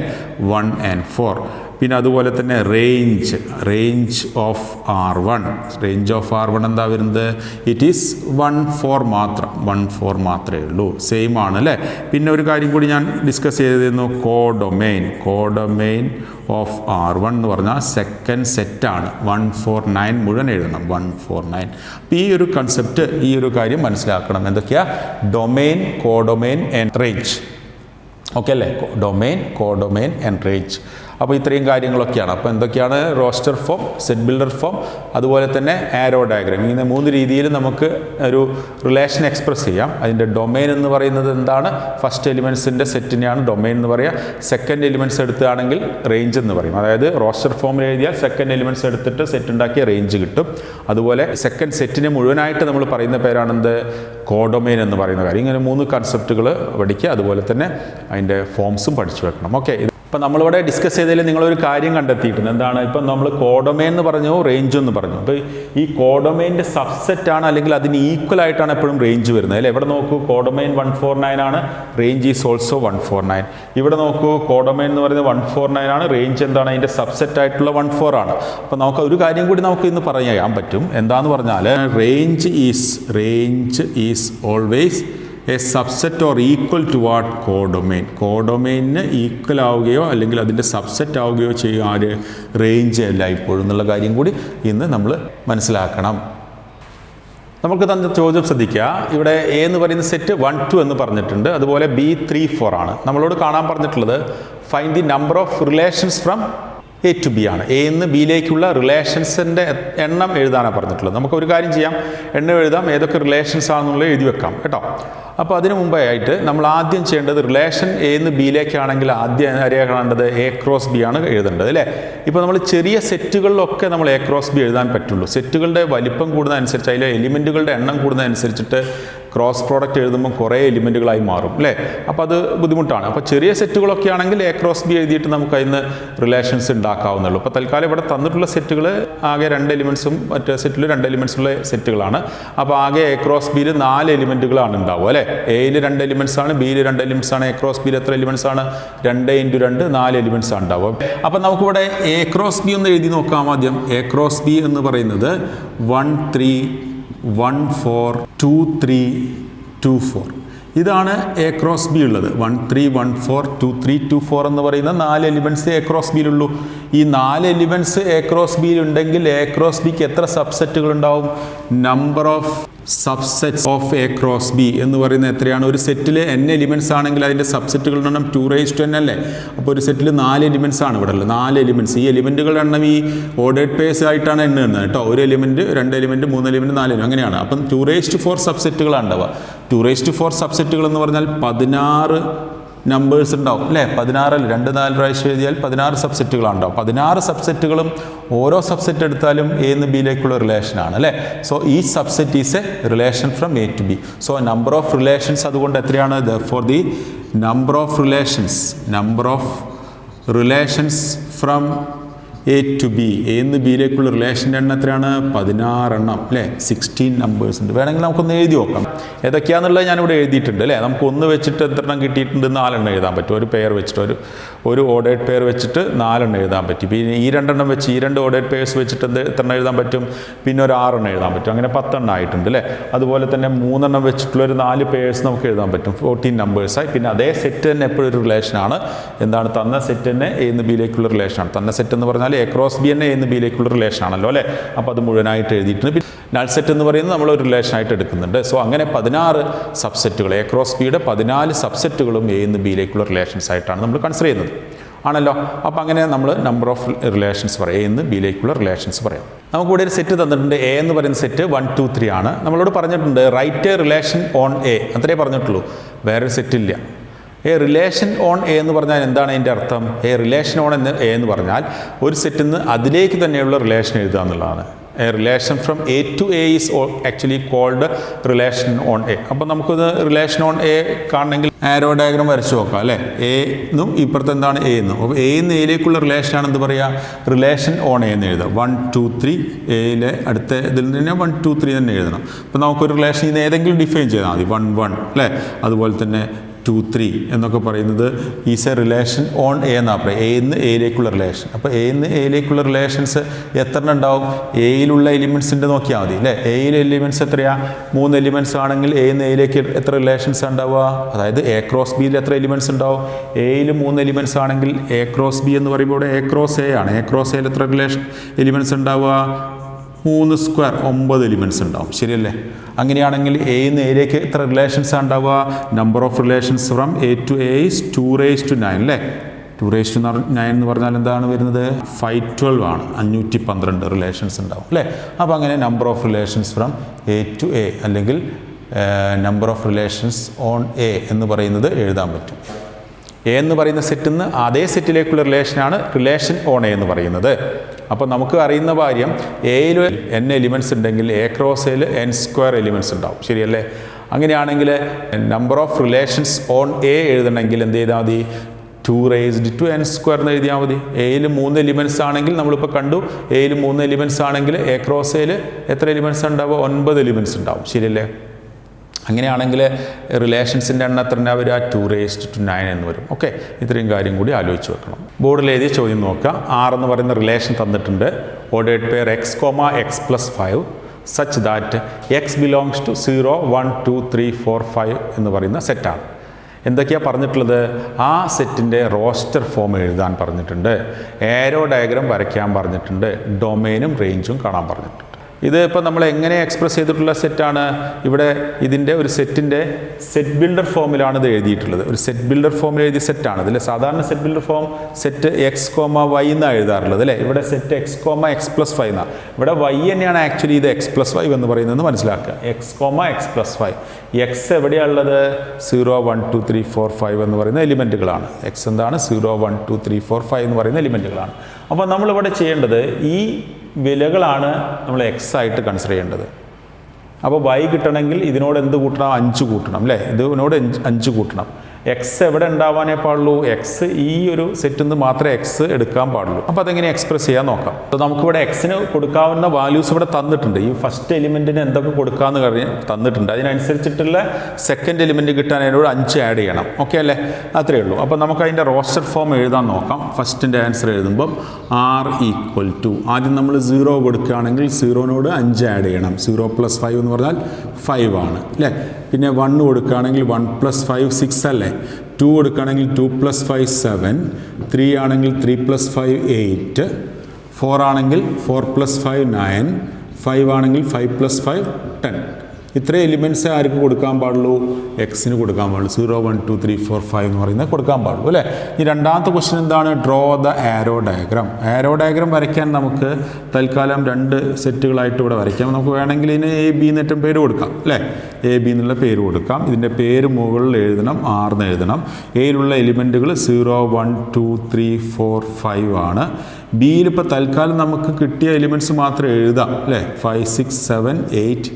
1 and 4. പിന്നെ അതുപോലെ തന്നെ range of R1. Range of R1 എന്താ വരുന്നത്? ഇറ്റ് ഈസ് 1, 4 മാത്രം. 1, 4 മാത്രമേ ഉള്ളൂ. സെയിം ആണ്, അല്ലേ? പിന്നെ ഒരു കാര്യം കൂടി ഞാൻ ഡിസ്കസ് ചെയ്തിരുന്നു. കോഡൊമെയിൻ ഓഫ് R1 എന്ന് പറഞ്ഞാൽ സെക്കൻഡ് സെറ്റാണ്. 1, 4, 9 മുഴുവൻ എഴുതണം. 1, 4, 9. അപ്പോൾ ഈ ഒരു കൺസെപ്റ്റ്, ഈ ഒരു കാര്യം മനസ്സിലാക്കണം. എന്തൊക്കെയാ? Domain, codomain and range. Okay അല്ലേ? Domain, codomain and range. അപ്പോൾ ഇത്രയും കാര്യങ്ങളൊക്കെയാണ്. അപ്പോൾ എന്തൊക്കെയാണ്? Roster form, set builder form, അതുപോലെ തന്നെ ആരോ ഡയഗ്രാം. ഇങ്ങനെ 3 രീതിയിൽ നമുക്ക് ഒരു റിലേഷൻ എക്സ്പ്രസ് ചെയ്യാം. അതിൻ്റെ ഡൊമെയിൻ എന്ന് പറയുന്നത് എന്താണ്? ഫസ്റ്റ് എലിമെൻസിൻ്റെ സെറ്റിനെയാണ് ഡൊമെയിൻ എന്ന് പറയുക. സെക്കൻഡ് എലിമെൻറ്റ്സ് എടുക്കുകയാണെങ്കിൽ റേഞ്ച് എന്ന് പറയും. അതായത് റോസ്റ്റർ ഫോമിൽ എഴുതിയാൽ സെക്കൻഡ് എലിമെൻറ്റ്സ് എടുത്തിട്ട് സെറ്റ് ഉണ്ടാക്കിയ റേഞ്ച് കിട്ടും. അതുപോലെ സെക്കൻഡ് സെറ്റിനെ മുഴുവനായിട്ട് നമ്മൾ പറയുന്ന പേരാണെന്ത്? കോഡൊമെയിൻ എന്ന് പറയുന്ന കാര്യം. ഇങ്ങനെ 3 കൺസെപ്റ്റുകൾ പഠിക്കുക. അതുപോലെ തന്നെ അതിൻ്റെ ഫോംസും പഠിച്ചു വെക്കണം. ഓക്കെ. ഇപ്പം നമ്മളിവിടെ ഡിസ്കസ് ചെയ്തതിൽ നിങ്ങളൊരു കാര്യം കണ്ടെത്തിയിട്ടുണ്ട്. എന്താണ്? ഇപ്പം നമ്മൾ കോഡൊമെയിൻ എന്ന് പറഞ്ഞു, റേഞ്ച് എന്ന് പറഞ്ഞു. അപ്പോൾ ഈ കോഡൊമെയിൻ്റെ സബ്സെറ്റാണ്, അല്ലെങ്കിൽ അതിന് ഈക്വൽ ആയിട്ടാണ് എപ്പോഴും റേഞ്ച് വരുന്നത് അല്ലേ? ഇവിടെ നോക്കൂ, കോഡൊമെയിൻ 149 ആണ്, റേഞ്ച് ഈസ് ഓൾസോ 149. ഇവിടെ നോക്കൂ, കോഡൊമെയിൻ എന്ന് പറയുന്നത് 149 ആണ്, റേഞ്ച് എന്താണ്? അതിൻ്റെ സബ്സെറ്റ് ആയിട്ടുള്ള 14 ആണ്. അപ്പോൾ നമുക്ക് ഒരു കാര്യം കൂടി നമുക്ക് ഇന്ന് പറയാൻ പറ്റും. എന്താന്ന് പറഞ്ഞാൽ range is always a subset or equal to what? Codomain. കോഡൊമെയിന് ഈക്വൽ ആവുകയോ അല്ലെങ്കിൽ അതിൻ്റെ സബ്സെറ്റ് ആവുകയോ ചെയ്യും ആര്? റേഞ്ച് അല്ല ഇപ്പോഴും എന്നുള്ള കാര്യം കൂടി ഇന്ന് നമ്മൾ മനസ്സിലാക്കണം. നമുക്ക് തന്ന ചോദ്യം ശ്രദ്ധിക്കുക. ഇവിടെ എ എന്ന് പറയുന്ന സെറ്റ് 1, 2 എന്ന് പറഞ്ഞിട്ടുണ്ട്. അതുപോലെ B 3, 4 ആണ്. നമ്മളോട് കാണാൻ പറഞ്ഞിട്ടുള്ളത് find the number of relations from A to B ആണ്. എ നിന്ന് ബിയിലേക്കുള്ള റിലേഷൻസിൻ്റെ എണ്ണം എഴുതാനാണ് പറഞ്ഞിട്ടുള്ളത്. നമുക്കൊരു കാര്യം ചെയ്യാം, എണ്ണം എഴുതാം, ഏതൊക്കെ റിലേഷൻസ് ആണെന്നുള്ളത് എഴുതി വെക്കാം കേട്ടോ. അപ്പോൾ അതിന് മുമ്പായിട്ട് നമ്മൾ ആദ്യം ചെയ്യേണ്ടത് റിലേഷൻ എ നിന്ന് ബിയിലേക്കാണെങ്കിൽ ആദ്യം ആരെയാണ് കാണേണ്ടത്? A cross B ആണ് എഴുതേണ്ടത് അല്ലേ? ഇപ്പോൾ നമ്മൾ ചെറിയ സെറ്റുകളിലൊക്കെ നമ്മൾ A cross B എഴുതാൻ പറ്റുള്ളൂ. സെറ്റുകളുടെ വലിപ്പം കൂടുന്നതനുസരിച്ച്, അതിലെ എലിമെൻറ്റുകളുടെ എണ്ണം കൂടുന്നതനുസരിച്ചിട്ട് ക്രോസ് പ്രോഡക്റ്റ് എഴുതുമ്പോൾ കുറേ എലിമെൻറ്റുകളായി മാറും അല്ലേ? അപ്പോൾ അത് ബുദ്ധിമുട്ടാണ്. അപ്പോൾ ചെറിയ സെറ്റുകളൊക്കെ ആണെങ്കിൽ A cross B എഴുതിയിട്ട് നമുക്ക് അതിന് റിലേഷൻസ് ഉണ്ടാക്കാവുന്നുള്ളൂ. അപ്പോൾ തൽക്കാലം ഇവിടെ തന്നിട്ടുള്ള സെറ്റുകൾ ആകെ 2 എലിമെൻറ്റ്സും മറ്റേ സെറ്റിൽ 2 എലിമെൻറ്റ്സുള്ള സെറ്റുകളാണ്. അപ്പോൾ ആകെ A cross Bയിൽ 4 എലിമെൻറ്റുകളാണ് ഉണ്ടാവുക അല്ലേ? എയിൽ 2 എലിമെൻറ്റ്സ് ആണ്, ബിയിൽ 2 എലിമെൻറ്റ്സ് ആണ്. A cross Bയിൽ എത്ര എലിമെൻറ്റ്സ് ആണ്? 2 × 2 4 എലിമെൻറ്റ്സ് ആണ് ഉണ്ടാവുക. അപ്പോൾ നമുക്കിവിടെ A cross B ഒന്ന് എഴുതി നോക്കാം ആദ്യം. A cross B എന്ന് പറയുന്നത് 1 3 1 4 2 3 2 4. ഇതാണ് A cross B ഉള്ളത്. 1 3 1 4 2 3 2 4 എന്ന് പറയുന്ന 4 എലിമെൻറ്റ്സ് A cross Bയിലുള്ളൂ. ഈ 4 എലിമെൻറ്റ്സ് A cross Bയിൽ ഉണ്ടെങ്കിൽ A cross Bക്ക് എത്ര സബ്സെറ്റുകൾ ഉണ്ടാവും? Number of subsets of A cross B എന്ന് പറയുന്നത് എത്രയാണ്? ഒരു സെറ്റിൽ n എലിമെൻറ്റ്സ് ആണെങ്കിൽ അതിൻ്റെ സബ്സെറ്റുകളുടെ എണ്ണം 2n അല്ലേ? അപ്പോൾ ഒരു സെറ്റിൽ 4 എലിമെൻറ്റ്സ് ആണ് ഇവിടെ ഉള്ളത്. 4 എലിമെൻറ്റ്സ്. ഈ എലിമെൻറ്റുകളുടെ എണ്ണം ഈ ഓർഡേഡ് പേഴ്സ് ആയിട്ടാണ് എണ്ണുന്നത് കേട്ടോ. ഒരു എലിമെൻറ്റ്, 2 എലിമെൻറ്റ്, 3 എലിമെൻറ്റ്, 4 എലിമെൻറ്റ് അങ്ങനെയാണ്. അപ്പം 2⁴ സബ്സെറ്റുകളാണ് ഉണ്ടാവുക. 2⁴ സബ്സെറ്റുകൾ എന്ന് പറഞ്ഞാൽ 16 നമ്പേഴ്സ് ഉണ്ടാവും അല്ലേ? 16 അല്ല, 2 4 പ്രാവശ്യം എഴുതിയാൽ 16 സബ്സെറ്റുകളാണ് ഉണ്ടാവും. 16 സബ്സെറ്റുകളും ഓരോ സബ്സെറ്റ് എടുത്താലും എ നിന്ന് ബിയിലേക്കുള്ള റിലേഷനാണ് അല്ലേ? സോ ഈ subset is a relation from A to B. So number of relations അതുകൊണ്ട് എത്രയാണ്? For the number of relations from A to B, A നിന്ന് ബിയിലേക്കുള്ള റിലേഷൻ്റെ എണ്ണം എത്രയാണ്? 16 എണ്ണം അല്ലേ? 16 നമ്പേഴ്സ് ഉണ്ട്. വേണമെങ്കിൽ നമുക്കൊന്ന് എഴുതി നോക്കാം. ഏതൊക്കെയാണെന്നുള്ളത് ഞാനിവിടെ എഴുതിയിട്ടുണ്ട് അല്ലേ? നമുക്ക് 1 വെച്ചിട്ട് എത്ര എണ്ണം കിട്ടിയിട്ടുണ്ട്? 4 എണ്ണം എഴുതാൻ പറ്റും. ഒരു പെയർ വെച്ചിട്ട്, ഒരു ഓർഡേഡ് പെയർ വെച്ചിട്ട് 4 എണ്ണം എഴുതാൻ പറ്റും. പിന്നെ ഈ 2 എണ്ണം വെച്ച്, ഈ 2 ഓർഡേഡ് പെയർസ് വെച്ചിട്ട് എത്ര എണ്ണം എഴുതാൻ പറ്റും? പിന്നെ ഒരു 6 എണ്ണം എഴുതാൻ പറ്റും. അങ്ങനെ 10 എണ്ണം ആയിട്ടുണ്ട് അല്ലേ? അതുപോലെ തന്നെ 3 എണ്ണം വെച്ചിട്ടുള്ള ഒരു 4 പെയർസ് നമുക്ക് എഴുതാൻ പറ്റും. 14 നമ്പേഴ്സായി. പിന്നെ അതേ സെറ്റ് തന്നെ എപ്പോഴും ഒരു റിലേഷനാണ്. എന്താണ്? തന്ന സെറ്റ് തന്നെ എ നിന്ന് ബിയിലേക്കുള്ള റിലേഷനാണ്. തന്ന സെറ്റ് എന്ന് പറഞ്ഞാൽ A cross B തന്നെ എ നിന്ന് ബിയിലേക്കുള്ള റിലേഷൻ ആണല്ലോ അല്ലേ? അപ്പോൾ അത് മുഴുവനായിട്ട് എഴുതിയിട്ടുണ്ട്. പിന്നെ നൾ സെറ്റ് എന്ന് പറയുന്നത് നമ്മൾ ഒരു റിലേഷനായിട്ട് എടുക്കുന്നുണ്ട്. സോ അങ്ങനെ 16 സബ്സെറ്റുകൾ, A cross Bയുടെ 14 സബ്സെറ്റുകളും എ നിന്ന് ബിയിലേക്കുള്ള റിലേഷൻസ് ആയിട്ടാണ് നമ്മൾ കൺസിഡർ ചെയ്യുന്നത് ആണല്ലോ. അപ്പോൾ അങ്ങനെ നമ്മൾ നമ്പർ ഓഫ് റിലേഷൻസ് പറയാം, എ നിന്ന് ബിയിലേക്കുള്ള റിലേഷൻസ് പറയാം. നമുക്കിവിടെ ഒരു സെറ്റ് തന്നിട്ടുണ്ട്. എ എന്ന് പറയുന്ന സെറ്റ് 1 2 3 ആണ്. നമ്മളോട് പറഞ്ഞിട്ടുണ്ട് write a relation on A, അത്രേ പറഞ്ഞിട്ടുള്ളൂ, വേറൊരു സെറ്റില്ല. എ റിലേഷൻ ഓൺ എ എന്ന് പറഞ്ഞാൽ എന്താണ് അതിൻ്റെ അർത്ഥം? എ റിലേഷൻ ഓൺ എ എന്ന് പറഞ്ഞാൽ ഒരു സെറ്റിൽ നിന്ന് അതിലേക്ക് തന്നെയുള്ള റിലേഷൻ എഴുതുക എന്നുള്ളതാണ്. A relation from A to A is actually called relation on A. അപ്പോൾ നമുക്കിത് റിലേഷൻ ഓൺ എ കാണണമെങ്കിൽ ആരോ ഡയഗ്രാം വരച്ച് നോക്കാം അല്ലേ? എ എന്നും ഇപ്പുറത്ത് എന്താണ് എ എന്നും. അപ്പോൾ എ നിന്ന് എയിലേക്കുള്ള റിലേഷനാണ് എന്ത് പറയുക? റിലേഷൻ ഓൺ എ എന്ന് എഴുതുക. 1 2 3 എയിലെ അടുത്ത ഇതിൽ തന്നെ 1 2 3 തന്നെ എഴുതണം. അപ്പോൾ നമുക്കൊരു റിലേഷൻ ഇന്ന് ഏതെങ്കിലും ഡിഫൈൻ ചെയ്താൽ മതി. 1 1 അല്ലേ? അതുപോലെ തന്നെ 2 3 എന്നൊക്കെ പറയുന്നത് is a relation on A എന്നാണ് പറയുക. എ നിന്ന് എയിലേക്കുള്ള റിലേഷൻ. അപ്പോൾ എ നിന്ന് എയിലേക്കുള്ള റിലേഷൻസ് എത്ര ഉണ്ടാവും? എയിലുള്ള എലിമെൻറ്റ്സിൻ്റെ നോക്കിയാൽ മതി അല്ലേ? എയിലെ എലിമെൻറ്റ്സ് എത്രയാണ്? 3 എലിമെൻറ്റ്സ് ആണെങ്കിൽ എ നിന്ന് എയിലേക്ക് എത്ര റിലേഷൻസ് ഉണ്ടാവുക? അതായത് A cross Bയിൽ എത്ര എലിമെൻറ്റ്സ് ഉണ്ടാവും? എയിൽ 3 എലിമെൻറ്റ്സ് ആണെങ്കിൽ A cross B എന്ന് പറയുമ്പോൾ ഇവിടെ A cross A ആണ്. A cross Aയിൽ എത്ര എലിമെൻറ്റ്സ് ഉണ്ടാവുക? 3 സ്ക്വയർ 9 എലിമെൻറ്റ്സ് ഉണ്ടാവും, ശരിയല്ലേ? അങ്ങനെയാണെങ്കിൽ എയിൽ നിന്ന് എയിലേക്ക് എത്ര റിലേഷൻസ് ഉണ്ടാവുക? Number of relations from A to A is 2⁻⁹ അല്ലേ? 2⁻⁹ എന്ന് പറഞ്ഞാൽ എന്താണ് വരുന്നത്? 512 ആണ്. 512 റിലേഷൻസ് ഉണ്ടാവും അല്ലേ? അപ്പോൾ അങ്ങനെ number of relations from A to A അല്ലെങ്കിൽ number of relations on A എന്ന് പറയുന്നത് എഴുതാൻ പറ്റും. എ എന്ന് പറയുന്ന സെറ്റിൽ നിന്ന് അതേ സെറ്റിലേക്കുള്ള റിലേഷനാണ് റിലേഷൻ ഓൺ എ എന്ന് പറയുന്നത്. അപ്പോൾ നമുക്ക് അറിയുന്ന കാര്യം എയിൽ n എലിമെൻറ്റ്സ് ഉണ്ടെങ്കിൽ എ ക്രോസ് എയിൽ n² എലിമെൻറ്റ്സ് ഉണ്ടാവും, ശരിയല്ലേ? അങ്ങനെയാണെങ്കിൽ number of relations on A എഴുതണമെങ്കിൽ എന്ത് ചെയ്താൽ മതി? 2⁻n² എന്ന് എഴുതിയാൽ മതി. എയിൽ 3 എലിമെൻറ്റ്സ് ആണെങ്കിൽ നമ്മളിപ്പോൾ കണ്ടു, എയിൽ 3 എലിമെൻറ്റ്സ് ആണെങ്കിൽ എ ക്രോസ് എയിൽ എത്ര എലിമെൻറ്റ്സ് ഉണ്ടാവുക? 9 എലിമെൻറ്റ്സ് ഉണ്ടാവും, ശരിയല്ലേ? അങ്ങനെയാണെങ്കിൽ റിലേഷൻസിൻ്റെ എണ്ണം എത്ര വരിക? 2⁻⁹ എന്ന് വരും. ഓക്കെ, ഇത്രയും കാര്യം കൂടി ആലോചിച്ച് വെക്കണം. ബോർഡിൽ എഴുതിയ ചോദ്യം നോക്കുക. R എന്ന് പറയുന്ന റിലേഷൻ തന്നിട്ടുണ്ട്. Ordered pair x, x+5 such that x belongs to 0, 1, 2, 3, 4, 5 എന്ന് പറയുന്ന സെറ്റാണ്. എന്തൊക്കെയാണ് പറഞ്ഞിട്ടുള്ളത്? ആ സെറ്റിൻ്റെ റോസ്റ്റർ ഫോം എഴുതാൻ പറഞ്ഞിട്ടുണ്ട്, ഏരോ ഡയഗ്രാം വരയ്ക്കാൻ പറഞ്ഞിട്ടുണ്ട്, ഡൊമെയിനും റേഞ്ചും കാണാൻ പറഞ്ഞിട്ടുണ്ട്. ഇത് ഇപ്പോൾ നമ്മൾ എങ്ങനെ എക്സ്പ്രസ് ചെയ്തിട്ടുള്ള സെറ്റാണ്? ഇവിടെ ഇതിൻ്റെ ഒരു സെറ്റിൻ്റെ സെറ്റ് ബിൽഡർ ഫോമിലാണ് ഇത് എഴുതിയിട്ടുള്ളത്. ഒരു സെറ്റ് ബിൽഡർ ഫോമിൽ എഴുതിയ സെറ്റാണ്. ഇതിൽ സാധാരണ set builder form set x, y എന്നാണ് എഴുതാറുള്ളത് അല്ലേ? ഇവിടെ സെറ്റ് x, x+5 എന്നാണ്. ഇവിടെ y തന്നെയാണ് ആക്ച്വലി ഇത് x+5 എന്ന് പറയുന്നത് മനസ്സിലാക്കുക. x, x+5. x എവിടെയാണുള്ളത്? 0, 1, 2, 3, 4, 5 എന്ന് പറയുന്ന എലിമെൻറ്റുകളാണ്. x എന്താണ്? 0, 1, 2, 3, 4, 5 എന്ന് പറയുന്ന എലിമെൻറ്റുകളാണ്. അപ്പോൾ നമ്മളിവിടെ ചെയ്യേണ്ടത് ഈ വിലകളാണ് നമ്മൾ x ആയിട്ട് കൺസിഡർ ചെയ്യേണ്ടത്. അപ്പോൾ y കിട്ടണമെങ്കിൽ ഇതിനോട് എന്ത് കൂട്ടണം? 5 കൂട്ടണം അല്ലേ? ഇതിനോട് 5 കൂട്ടണം. എക്സ് എവിടെ ഉണ്ടാവാനേ പാടുള്ളൂ? എക്സ് ഈ ഒരു സെറ്റിൽ നിന്ന് മാത്രമേ എക്സ് എടുക്കാൻ പാടുള്ളൂ. അപ്പോൾ അതെങ്ങനെ എക്സ്പ്രസ് ചെയ്യാൻ നോക്കാം. അപ്പോൾ നമുക്കിവിടെ എക്സിന് കൊടുക്കാവുന്ന വാല്യൂസ് ഇവിടെ തന്നിട്ടുണ്ട്. ഈ ഫസ്റ്റ് എലിമെൻറ്റിന് എന്തൊക്കെ കൊടുക്കാമെന്ന് തന്നിട്ടുണ്ട്. അതിനനുസരിച്ചിട്ടുള്ള സെക്കൻഡ് എലിമെൻറ്റ് കിട്ടാൻ അതിനോട് 5 ആഡ് ചെയ്യണം. ഓക്കെ അല്ലേ? അത്രയേ ഉള്ളൂ. അപ്പോൾ നമുക്ക് അതിൻ്റെ റോസ്റ്റർ ഫോം എഴുതാൻ നോക്കാം. ഫസ്റ്റിൻ്റെ ആൻസർ എഴുതുമ്പം r = ആദ്യം നമ്മൾ 0 കൊടുക്കുകയാണെങ്കിൽ 0നോട് 5 ആഡ് ചെയ്യണം. 0 + 5 എന്ന് പറഞ്ഞാൽ 5 ആണ് അല്ലേ? പിന്നെ 1 കൊടുക്കുകയാണെങ്കിൽ 1 + 5 6 അല്ലേ? 2 കൊടുക്കുകയാണെങ്കിൽ 2 + 5 7, 3 ആണെങ്കിൽ 3 + 5 8, 4 ആണെങ്കിൽ 4 + 5 9, 5 ആണെങ്കിൽ 5 + 5 10. ഇത്ര എലിമെൻറ്റ്സ് ആർക്ക് കൊടുക്കാൻ പാടുള്ളൂ? എക്സിന് കൊടുക്കാൻ പാടുള്ളൂ. 0, 1, 2, 3, 4, 5 എന്ന് പറയുന്നത് കൊടുക്കാൻ പാടുള്ളൂ അല്ലേ? ഈ രണ്ടാമത്തെ ക്വസ്റ്റ്യൻ എന്താണ്? Draw the arrow diagram. Arrow diagram വരയ്ക്കാൻ നമുക്ക് തൽക്കാലം 2 സെറ്റുകളായിട്ട് ഇവിടെ വരയ്ക്കാം. നമുക്ക് വേണമെങ്കിൽ ഇതിന് A, B എന്നിട്ടും പേര് കൊടുക്കാം അല്ലേ? A, B എന്നുള്ള പേര് കൊടുക്കാം. ഇതിൻ്റെ പേര് മുകളിൽ എഴുതണം, R എന്ന് എഴുതണം. എയിലുള്ള എലിമെൻറ്റുകൾ 0, 1, 2, 3, 4, 5 ആണ്. ബിയിൽ ഇപ്പോൾ തൽക്കാലം നമുക്ക് കിട്ടിയ എലിമെൻറ്റ്സ് മാത്രം എഴുതാം അല്ലേ? 5, 6, 7, 8,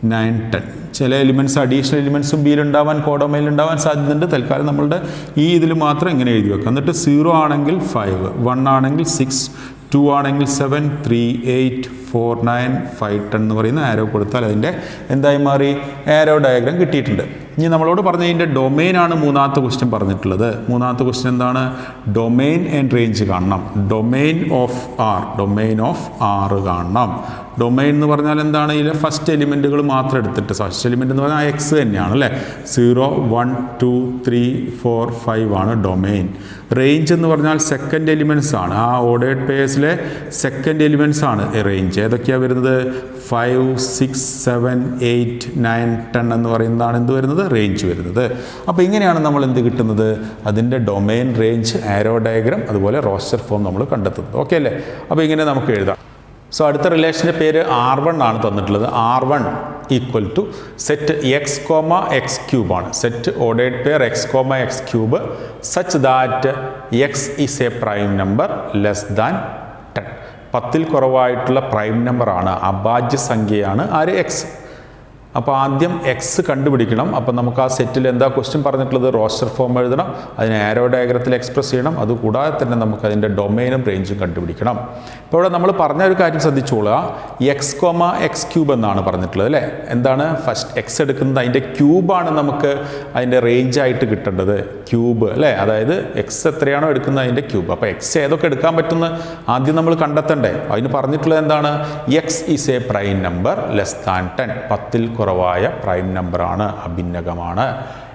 9, 10. ചില എലിമെൻറ്റ്സ് അഡീഷണൽ എലിമെൻറ്റ്സും ബിയിലുണ്ടാവാൻ കോഡോമയിൽ ഉണ്ടാവാൻ സാധ്യതയുണ്ട്. തൽക്കാലം നമ്മളുടെ ഈ ഇതിൽ മാത്രം ഇങ്ങനെ എഴുതി വെക്കാം. എന്നിട്ട് 0 ആണെങ്കിൽ 5, 1 ആണെങ്കിൽ 6, 2 ആണെങ്കിൽ 7, 3, 8, 4, 9, 5, 10 എന്ന് പറയുന്ന ആരോ കൊടുത്താൽ അതിൻ്റെ എന്തായി മാറി? ആരോ ഡയഗ്രാം കിട്ടിയിട്ടുണ്ട്. ഇനി നമ്മളോട് പറഞ്ഞതിൻ്റെ ഡൊമെയിനാണ് മൂന്നാമത്തെ ക്വസ്റ്റ്യൻ പറഞ്ഞിട്ടുള്ളത്. മൂന്നാമത്തെ ക്വസ്റ്റ്യൻ എന്താണ്? ഡൊമെയിൻ ആൻഡ് റേഞ്ച് കാണണം. ഡൊമെയിൻ ഓഫ് ആർ കാണണം. ഡൊമെയിൻ എന്ന് പറഞ്ഞാൽ എന്താണ്? ഇതിലെ ഫസ്റ്റ് എലിമെൻറ്റുകൾ മാത്രം എടുത്തിട്ട്, ഫസ്റ്റ് എലിമെൻ്റ് എന്ന് പറഞ്ഞാൽ എക്സ് തന്നെയാണ് അല്ലേ? 0, 1, 2, 3, 4, 5 ആണ് ഡൊമെയിൻ. റേഞ്ച് എന്ന് പറഞ്ഞാൽ സെക്കൻഡ് എലിമെൻറ്റ്സ് ആണ്. ആ ഓർഡേർഡ് പേഴ്സിലെ സെക്കൻഡ് എലിമെൻറ്റ്സ് ആണ് റേഞ്ച്. ഏതൊക്കെയാണ് വരുന്നത്? 5, 6, 7, 8, 9, 10 എന്ന് പറയുന്നതാണ് എന്ത് വരുന്നത്? റേഞ്ച് വരുന്നത്. അപ്പോൾ ഇങ്ങനെയാണ് നമ്മൾ എന്ത് കിട്ടുന്നത്? അതിൻ്റെ ഡൊമെയിൻ, റേഞ്ച്, ആരോ ഡയഗ്രാം, അതുപോലെ റോസ്റ്റർ ഫോം നമ്മൾ കണ്ടെത്തുന്നത്. ഓക്കെ അല്ലേ? അപ്പോൾ ഇങ്ങനെ നമുക്ക് എഴുതാം. സോ അടുത്ത റിലേഷൻ്റെ പേര് R1 ആണ് തന്നിട്ടുള്ളത്. R1 = സെറ്റ് x, x³ ആണ്. Set ordered pair x, x³ such that x is a prime number less than 10. 10ൽ കുറവായിട്ടുള്ള പ്രൈം നമ്പറാണ്, അഭാജ്യ സംഖ്യയാണ് ആര്? എക്സ്. അപ്പോൾ ആദ്യം എക്സ് കണ്ടുപിടിക്കണം. അപ്പോൾ നമുക്ക് ആ സെറ്റിൽ എന്താ ക്വസ്റ്റ്യൻ പറഞ്ഞിട്ടുള്ളത്? റോസ്റ്റർ ഫോം എഴുതണം, അതിനെ ആരോ ഡയഗ്രത്തിൽ എക്സ്പ്രസ് ചെയ്യണം. അതുകൂടാതെ തന്നെ നമുക്ക് അതിൻ്റെ ഡൊമെയിനും റേഞ്ചും കണ്ടുപിടിക്കണം. ഇപ്പോൾ ഇവിടെ നമ്മൾ പറഞ്ഞ ഒരു കാര്യം ശ്രദ്ധിച്ചോളുക. x, x³ എന്നാണ് പറഞ്ഞിട്ടുള്ളത് അല്ലേ? എന്താണ്? ഫസ്റ്റ് എക്സ് എടുക്കുന്നത് അതിൻ്റെ ക്യൂബാണ് നമുക്ക് അതിൻ്റെ റേഞ്ചായിട്ട് കിട്ടേണ്ടത്. ക്യൂബ് അല്ലേ? അതായത് എക്സ് എത്രയാണോ എടുക്കുന്നത് അതിൻ്റെ ക്യൂബ്. അപ്പോൾ എക്സ് ഏതൊക്കെ എടുക്കാൻ പറ്റുമെന്ന് ആദ്യം നമ്മൾ കണ്ടെത്തണ്ടേ? അതിന് പറഞ്ഞിട്ടുള്ളത് എന്താണ്? x is a prime number less than 10. 10ൽ കുറവായ പ്രൈം നമ്പറാണ്, അഭിന്നകമാണ്.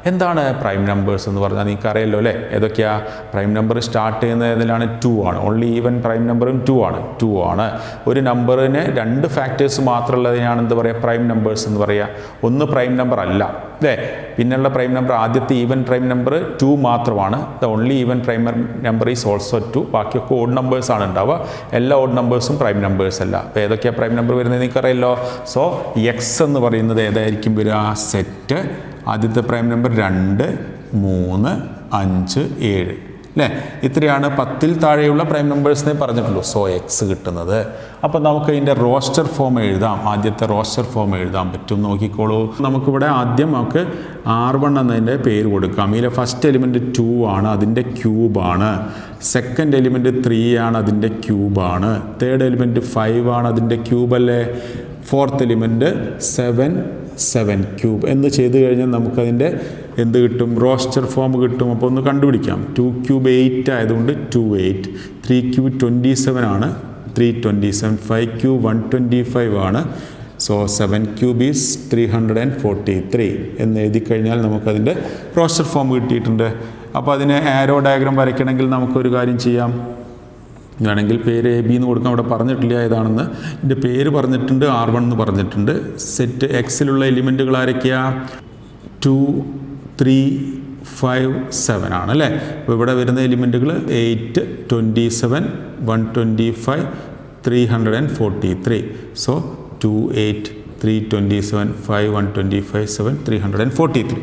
എന്താണ് പ്രൈം നമ്പേഴ്സ് എന്ന് പറഞ്ഞാൽ നിങ്ങൾക്ക് അറിയാമല്ലോ അല്ലേ? ഏതൊക്കെയാ പ്രൈം നമ്പർ സ്റ്റാർട്ട് ചെയ്യുന്ന ഏതിലാണ്? 2 ആണ്. ഓൺലി ഈവൻ പ്രൈം നമ്പറും 2 ആണ്. ഒരു നമ്പറിന് 2 ഫാക്ടേഴ്സ് മാത്രമുള്ളതിനാണ് എന്ത് പറയുക? പ്രൈം നമ്പേഴ്സ് എന്ന് പറയുക. ഒന്ന് പ്രൈം നമ്പർ അല്ല അല്ലേ? പിന്നെയുള്ള പ്രൈം നമ്പർ ആദ്യത്തെ ഈവൻ പ്രൈം നമ്പർ 2 മാത്രമാണ്. The only even prime number is also 2. ബാക്കിയൊക്കെ ഓഡ് നമ്പേഴ്സ് ആണ് ഉണ്ടാവുക. എല്ലാ ഓഡ് നമ്പേഴ്സും പ്രൈം നമ്പേഴ്സ് അല്ല. അപ്പോൾ ഏതൊക്കെയാണ് പ്രൈം നമ്പർ വരുന്നത് നിങ്ങൾക്കറിയാമല്ലോ. സോ എക്സ് എന്ന് പറയുന്നത് ഏതായിരിക്കും വരിക? സെറ്റ്. ആദ്യത്തെ പ്രൈം നമ്പർ 2, 3, 5, 7 അല്ലേ? ഇത്രയാണ് 10ൽ താഴെയുള്ള പ്രൈം നമ്പേഴ്സിനെ പറഞ്ഞിട്ടുള്ളൂ. സോ എക്സ് കിട്ടുന്നത്. അപ്പോൾ നമുക്ക് ഇതിൻ്റെ റോസ്റ്റർ ഫോം എഴുതാം. ആദ്യത്തെ റോസ്റ്റർ ഫോം എഴുതാൻ പറ്റും. നോക്കിക്കോളൂ. നമുക്കിവിടെ ആദ്യം നമുക്ക് R1 എന്നതിൻ്റെ പേര് കൊടുക്കാം. ഇതിലെ ഫസ്റ്റ് എലിമെൻറ്റ് 2 ആണ്, അതിൻ്റെ ക്യൂബാണ്. സെക്കൻഡ് എലിമെൻറ്റ് 3 ആണ്, അതിൻ്റെ ക്യൂബാണ്. തേർഡ് എലിമെൻറ്റ് 5 ആണ്, അതിൻ്റെ ക്യൂബല്ലേ. ഫോർത്ത് എലിമെൻറ്റ് 7 ക്യൂബ് എന്ന് ചെയ്ത് കഴിഞ്ഞാൽ നമുക്കതിൻ്റെ എന്ത് കിട്ടും? റോസ്റ്റർ ഫോം കിട്ടും. അപ്പോൾ ഒന്ന് കണ്ടുപിടിക്കാം. 2 ക്യൂബ് 8 ആയതുകൊണ്ട് 2 8. 3 ക്യൂബ് 27 ആണ്, 327. 5 ക്യൂബ് 125 ആണ്. സോ 7 ക്യൂബ് ഈസ് 343 എന്ന് എഴുതി കഴിഞ്ഞാൽ നമുക്കതിൻ്റെ റോസ്റ്റർ ഫോം കിട്ടിയിട്ടുണ്ട്. അപ്പോൾ അതിന് ആരോ ഡയഗ്രാം വരയ്ക്കണമെങ്കിൽ നമുക്കൊരു കാര്യം ചെയ്യാം. വേണമെങ്കിൽ പേര് AB എന്ന് കൊടുക്കാം. അവിടെ പറഞ്ഞിട്ടില്ല ഏതാണെന്ന്. ഇതിൻ്റെ പേര് പറഞ്ഞിട്ടുണ്ട്, R1 എന്ന് പറഞ്ഞിട്ടുണ്ട്. സെറ്റ് എക്സിലുള്ള എലിമെൻറ്റുകൾ ആരൊക്കെയാണ്? 2, 3, 5, 7 ആണ് അല്ലേ? അപ്പോൾ ഇവിടെ വരുന്ന എലിമെൻറ്റുകൾ 8, 27, 125, 343. സോ 2, 8, 327, 5, 125, 7, 343.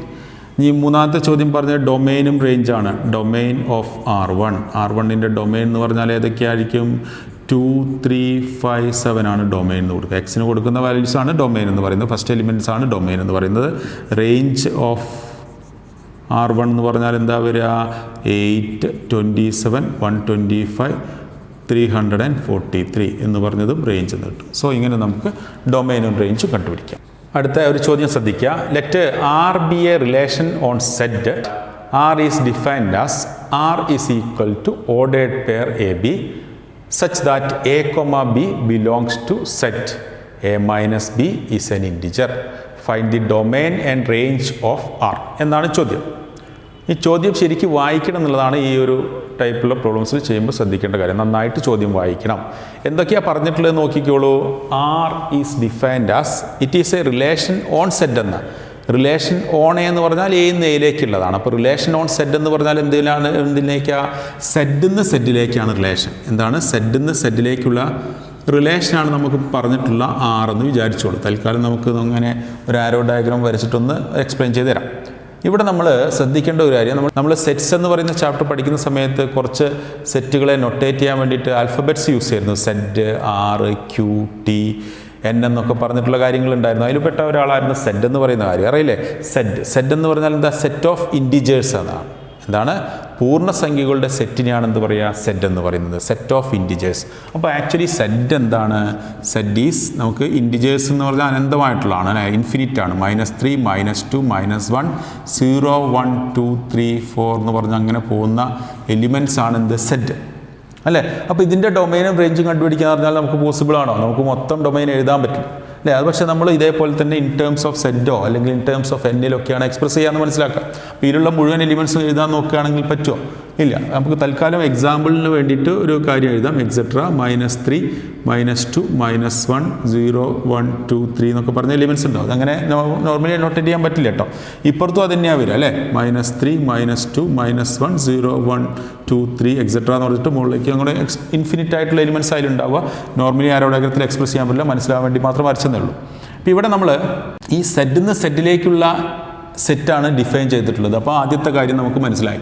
ഇനി മൂന്നാമത്തെ ചോദ്യം പറഞ്ഞത് ഡൊമെയിനും റേഞ്ചാണ്. ഡൊമെയിൻ ഓഫ് R1ൻ്റെ ഡൊമെയിൻ എന്ന് പറഞ്ഞാൽ ഏതൊക്കെയായിരിക്കും? 2, 3, 5, 7 ആണ് ഡൊമെയിൻ എന്ന് കൊടുക്കുക. എക്സിന് കൊടുക്കുന്ന വാല്യൂസ് ആണ് ഡൊമെയിൻ എന്ന് പറയുന്നത്. ഫസ്റ്റ് എലിമെൻറ്റ്സ് ആണ് ഡൊമെയിൻ എന്ന് പറയുന്നത്. റേഞ്ച് ഓഫ് R1 എന്ന് പറഞ്ഞാൽ എന്താ വരിക? 8, 27, 125, 343 എന്ന് പറഞ്ഞതും റേഞ്ച് എന്ന് കിട്ടും. സോ ഇങ്ങനെ നമുക്ക് ഡൊമെയിനും റേഞ്ചും കണ്ടുപിടിക്കാം. അടുത്ത ഒരു ചോദ്യം ശ്രദ്ധിക്കുക. Let R be a relation on Z. R is defined as R is equal to ordered pair AB such that A, B belongs to Z. A minus B is an integer. Find the domain and range of R എന്നാണ് ചോദ്യം. ഈ ചോദ്യം ശരിക്കും വായിക്കണം എന്നുള്ളതാണ് ഈ ഒരു ടൈപ്പുള്ള പ്രോബ്ലംസിൽ ചെയ്യുമ്പോൾ ശ്രദ്ധിക്കേണ്ട കാര്യം. നന്നായിട്ട് ചോദ്യം വായിക്കണം. എന്തൊക്കെയാണ് പറഞ്ഞിട്ടുള്ളത് നോക്കിക്കോളൂ. R is defined as it is a relation on Z എന്ന. റിലേഷൻ ഓൺ എന്ന് പറഞ്ഞാൽ A നിന്ന് Aയിലേക്കുള്ളതാണ്. അപ്പോൾ റിലേഷൻ ഓൺ Z എന്ന് പറഞ്ഞാൽ എന്തിലേക്കാണ്? സെഡിന്ന് സെഡിലേക്കാണ് റിലേഷൻ. എന്താണ്? സെഡിന്ന് സെഡിലേക്കുള്ള റിലേഷനാണ് നമുക്ക് പറഞ്ഞിട്ടുള്ള R എന്ന് വിചാരിച്ചോളൂ. തൽക്കാലം നമുക്ക് അങ്ങനെ ഒരു ആരോ ഡയഗ്രാം വരച്ചിട്ടൊന്ന് എക്സ്പ്ലെയിൻ ചെയ്ത് തരാം. ഇവിടെ നമ്മൾ ശ്രദ്ധിക്കേണ്ട ഒരു കാര്യം, നമ്മൾ സെറ്റ്സ് എന്ന് പറയുന്ന ചാപ്റ്റർ പഠിക്കുന്ന സമയത്ത് കുറച്ച് സെറ്റുകളെ നൊട്ടേറ്റ് ചെയ്യാൻ വേണ്ടിയിട്ട് ആൽഫബറ്റ്സ് യൂസ് ചെയ്യുന്നു. Z, R, Q, T, N എന്നൊക്കെ പറഞ്ഞിട്ടുള്ള കാര്യങ്ങളുണ്ടായിരുന്നു. അതിൽ പെട്ട ഒരാളായിരുന്നു സെഡ് എന്ന് പറയുന്ന കാര്യം. അറിയില്ലേ? സെഡ് എന്ന് പറഞ്ഞാൽ എന്താ? സെറ്റ് ഓഫ് ഇൻറ്റിജേഴ്സ് എന്നാണ്. എന്താണ്? പൂർണ്ണസംഖ്യകളുടെ സെറ്റിനെയാണ് എന്ത് പറയുക? സെഡ് എന്ന് പറയുന്നത്. Set of integers. അപ്പോൾ ആക്ച്വലി സെഡ് എന്താണ്? സെഡ് ഈസ് നമുക്ക് ഇൻറ്റിജേഴ്സ് എന്ന് പറഞ്ഞാൽ അനന്തമായിട്ടുള്ളതാണ് അല്ലേ? ഇൻഫിനിറ്റ് ആണ്. -3, -2, -1, 0, 1, 2, 3, 4 എന്ന് പറഞ്ഞാൽ അങ്ങനെ പോകുന്ന എലിമെൻറ്റ്സ് ആണ് എന്ത്? സെഡ് അല്ലേ? അപ്പോൾ ഇതിൻ്റെ ഡൊമൈനും റേഞ്ചും കണ്ടുപിടിക്കുക പറഞ്ഞാൽ നമുക്ക് പോസിബിൾ ആണോ? നമുക്ക് മൊത്തം ഡൊമൈൻ എഴുതാൻ പറ്റും അല്ലേ? അത് പക്ഷേ നമ്മൾ ഇതേപോലെ തന്നെ ഇൻ ടേംസ് ഓഫ് സെഡോ അല്ലെങ്കിൽ ഇൻ ടേംസ് ഓഫ് എന്നിലൊക്കെയാണ് എക്സ്പ്രസ് ചെയ്യാമെന്ന് മനസ്സിലാക്കുക. അപ്പോൾ ഇതിലുള്ള മുഴുവൻ എലിമെൻറ്റ്സും എഴുതാൻ നോക്കുകയാണെങ്കിൽ പറ്റുമോ? ഇല്ല. നമുക്ക് തൽക്കാലം എക്സാമ്പിളിന് വേണ്ടിയിട്ട് ഒരു കാര്യം എഴുതാം. എക്സെട്ര -3, -2, -1, 0, 1, 2, 3 എന്നൊക്കെ പറഞ്ഞ എലിമെൻറ്റ്സ് ഉണ്ടാവും. അതങ്ങനെ നോർമലി നോട്ടേറ്റ് ചെയ്യാൻ പറ്റില്ല കേട്ടോ. ഇപ്പുറത്തും അത് തന്നെയാണ് വരിക അല്ലേ? -3, -2, -1, 0, 1, 2, 3 എക്സെട്ര എന്ന് പറഞ്ഞിട്ട് മുകളിലേക്ക് അങ്ങനെ ഇൻഫിനിറ്റ് ആയിട്ടുള്ള എലിമെൻറ്റ്സ് അതിലുണ്ടാവുക. നോർമലി ആരോ ഡയഗ്രത്തിൽ എക്സ്പ്രസ് ചെയ്യാൻ പറ്റില്ല. മനസ്സിലാവാൻ വേണ്ടി മാത്രം വരച്ചെന്നേ ഉള്ളൂ. അപ്പോൾ ഇവിടെ നമ്മൾ ഈ സെഡിന്ന് സെഡിലേക്കുള്ള സെറ്റാണ് ഡിഫൈൻ ചെയ്തിട്ടുള്ളത്. അപ്പോൾ ആദ്യത്തെ കാര്യം നമുക്ക് മനസ്സിലായി.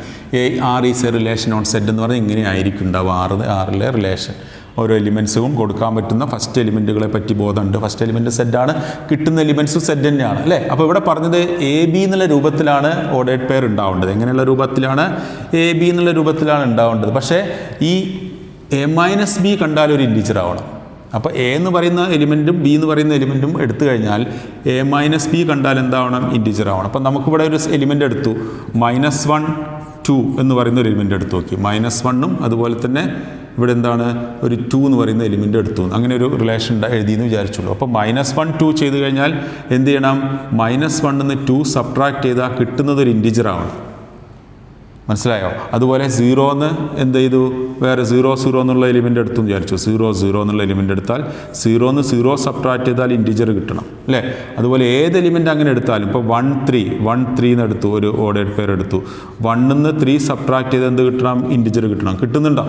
R is a relation on Z എന്ന് പറഞ്ഞാൽ ഇങ്ങനെയായിരിക്കും ഉണ്ടാവുക. Rലെ റിലേഷൻ ഓരോ എലിമെൻറ്റ്സും കൊടുക്കാൻ പറ്റുന്ന ഫസ്റ്റ് എലിമെൻറ്റുകളെ പറ്റി ബോധമുണ്ട്. ഫസ്റ്റ് എലിമെൻറ്റ് സെഡാണ്, കിട്ടുന്ന എലിമെൻറ്റ്സും സെഡ് തന്നെയാണ് അല്ലേ? അപ്പോൾ ഇവിടെ പറഞ്ഞത് AB എന്നുള്ള രൂപത്തിലാണ് ഓർഡേഡ് പെയർ ഉണ്ടാവേണ്ടത്. എങ്ങനെയുള്ള രൂപത്തിലാണ്? AB എന്നുള്ള രൂപത്തിലാണ് ഉണ്ടാവേണ്ടത്. പക്ഷേ ഈ A-B കണ്ടാൽ ഒരു ഇൻറ്റിജർ ആവണം. അപ്പോൾ A എന്ന് പറയുന്ന എലിമെൻറ്റും B എന്ന് പറയുന്ന എലിമെൻറ്റും എടുത്തു കഴിഞ്ഞാൽ A-B കണ്ടാൽ എന്താവണം? ഇൻറ്റിജർ ആവണം. അപ്പോൾ നമുക്കിവിടെ ഒരു എലിമെൻ്റ് എടുത്തു. -1, 2 എന്ന് പറയുന്ന ഒരു എലിമെൻ്റ് എടുത്ത് നോക്കി. -1ഉം അതുപോലെ തന്നെ ഇവിടെ എന്താണ് ഒരു 2 എന്ന് പറയുന്ന എലിമെൻ്റ് എടുത്തു, അങ്ങനെ ഒരു റിലേഷൻ എഴുതിയെന്ന് വിചാരിച്ചുള്ളൂ. അപ്പോൾ -1 2 ചെയ്ത് കഴിഞ്ഞാൽ എന്ത് ചെയ്യണം? -1 നിന്ന് 2 സബ്ട്രാക്ട് ചെയ്താൽ കിട്ടുന്നത് ഒരു ഇൻറ്റിജറാണ്. മനസ്സിലായോ? അതുപോലെ 0 എന്ന് എന്ത് ചെയ്തു? വേറെ 0 0 എന്നുള്ള എലിമെൻ്റ് എടുത്തു എന്ന് വിചാരിച്ചു. 0 0 എന്നുള്ള എലിമെൻ്റ് എടുത്താൽ 0 എന്ന് 0 സബ്ട്രാക്ട് ചെയ്താൽ ഇൻറ്റിജർ കിട്ടണം അല്ലേ? അതുപോലെ ഏത് എലിമെൻ്റ് അങ്ങനെ എടുത്താലും ഇപ്പോൾ 1 3 എന്ന് എടുത്തു, ഒരു ഓർഡേഡ് പെയർ എടുത്തു, 1 നിന്ന് 3 സബ്ട്രാക്ട് ചെയ്ത് എന്ത് കിട്ടണം? ഇൻറ്റിജർ കിട്ടണം. കിട്ടുന്നുണ്ടോ?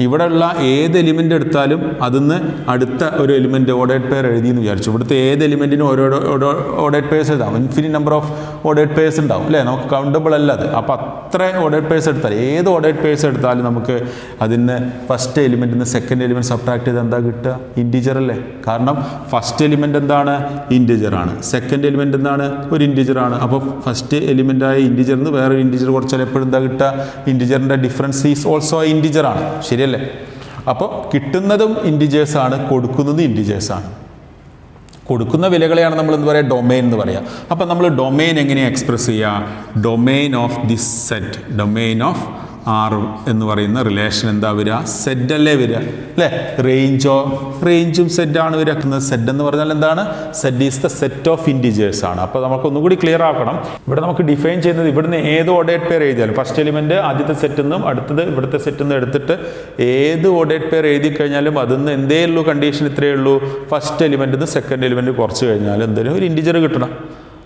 ഇവിടെയുള്ള ഏത് എലിമെൻ്റ് എടുത്താലും അതിന്ന് അടുത്ത ഒരു എലിമെൻ്റ് ഓർഡേഡ് പെയർ എഴുതിയെന്ന് വിചാരിച്ചു. ഇവിടുത്തെ ഏത് എലിമെൻറ്റിനും ഓരോ ഓർഡേഡ് പെയർസ് എഴുതാം. Infinite number of ordered pairs ഉണ്ടാവും അല്ലേ? നമുക്ക് കൗണ്ടബിൾ അല്ല അത്. അപ്പോൾ അത്ര ഓർഡേഡ് പെയർസ് എടുത്താൽ, ഏത് ഓർഡേഡ് പെയർസ് എടുത്താലും നമുക്ക് അതിന് ഫസ്റ്റ് എലിമെൻറ്റിൽ നിന്ന് സെക്കൻഡ് എലിമെൻറ്റ് സബ്ട്രാക്ട് ചെയ്ത് എന്താ കിട്ടുക? ഇൻറ്റിജർ അല്ലേ? കാരണം ഫസ്റ്റ് എലിമെൻ്റ് എന്താണ്? ഇൻറ്റിജറാണ്. സെക്കൻഡ് എലിമെൻ്റ് എന്താണ്? ഒരു ഇൻറ്റിജറാണ്. അപ്പോൾ ഫസ്റ്റ് എലിമെൻ്റായ ഇൻറ്റിജറിൽ നിന്ന് വേറൊരു ഇൻറ്റിജർ കുറച്ചാൽ എപ്പോഴും എന്താ കിട്ടുക? ഇൻറ്റിജറിൻ്റെ ഡിഫറൻസ് ഈസ് ഓൾസോ ഇൻറ്റിജറാണ്. ശരിയല്ലേ? അപ്പോൾ കിട്ടുന്നതും ഇൻറ്റിജേഴ്സാണ്, കൊടുക്കുന്നതും ഇൻറ്റിജേഴ്സാണ്. കൊടുക്കുന്ന വിലകളെയാണ് നമ്മൾ എന്ത് പറയുക? ഡൊമെയിൻ എന്ന് പറയുക. അപ്പോൾ നമ്മൾ ഡൊമെയിൻ എങ്ങനെയാണ് എക്സ്പ്രസ് ചെയ്യുക? Domain of this set, domain of R എന്ന് പറയുന്ന റിലേഷൻ എന്താ വരിക? സെറ്റ് അല്ലേ വരിക അല്ലേ? റേഞ്ചും സെറ്റാണ് വരിക. സെറ്റ് എന്ന് പറഞ്ഞാൽ എന്താണ്? Set is the set of integers ആണ്. അപ്പോൾ നമുക്ക് ഒന്നുകൂടി ക്ലിയർ ആക്കണം. ഇവിടെ നമുക്ക് ഡിഫൈൻ ചെയ്യുന്നത് ഇവിടുന്ന് ഏത് ഓർഡേഡ് പെയർ എഴുതിയാലും ഫസ്റ്റ് എലിമെൻറ്റ് ആദ്യത്തെ സെറ്റിൽ നിന്നും അടുത്തത് ഇവിടുത്തെ സെറ്റിൽ നിന്ന് എടുത്തിട്ട് ഏത് ഓർഡേഡ് പെയർ എഴുതി കഴിഞ്ഞാലും അതിന്ന് എന്തേ ഉള്ളൂ കണ്ടീഷൻ? ഇത്രയേ ഉള്ളൂ, ഫസ്റ്റ് എലിമെൻറ്റിൽ നിന്ന് സെക്കൻഡ് എലിമെൻറ്റ് കുറച്ച് കഴിഞ്ഞാൽ എന്തെങ്കിലും ഒരു ഇൻറ്റിജർ കിട്ടണം.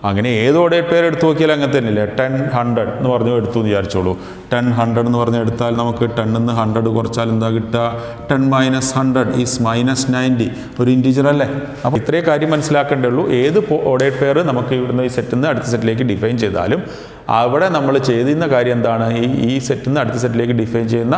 അങ്ങനെ ഏത് ഓർഡേഡ് പെയർ എടുത്ത് നോക്കിയാൽ അങ്ങനെ തന്നെയല്ലേ? 10 100 എന്ന് പറഞ്ഞു എടുത്തു എന്ന് വിചാരിച്ചോളൂ. 10 100 എന്ന് പറഞ്ഞ് എടുത്താൽ നമുക്ക് 10 നിന്ന് 100 കുറച്ചാൽ എന്താ കിട്ടുക? 10 - 100 ഈസ് -90, ഒരു ഇൻറ്റിജർ അല്ലേ? അപ്പോൾ ഇത്രയും കാര്യം മനസ്സിലാക്കേണ്ടേ ഉള്ളൂ. ഏത് ഓർഡേഡ് പെയർ നമുക്ക് ഇവിടുന്ന് ഈ സെറ്റിൽ നിന്ന് അടുത്ത സെറ്റിലേക്ക് ഡിഫൈൻ ചെയ്താലും അവിടെ നമ്മൾ ചെയ്യുന്ന കാര്യം എന്താണ്? ഈ സെറ്റിൽ നിന്ന് അടുത്ത സെറ്റിലേക്ക് ഡിഫൈൻ ചെയ്യുന്ന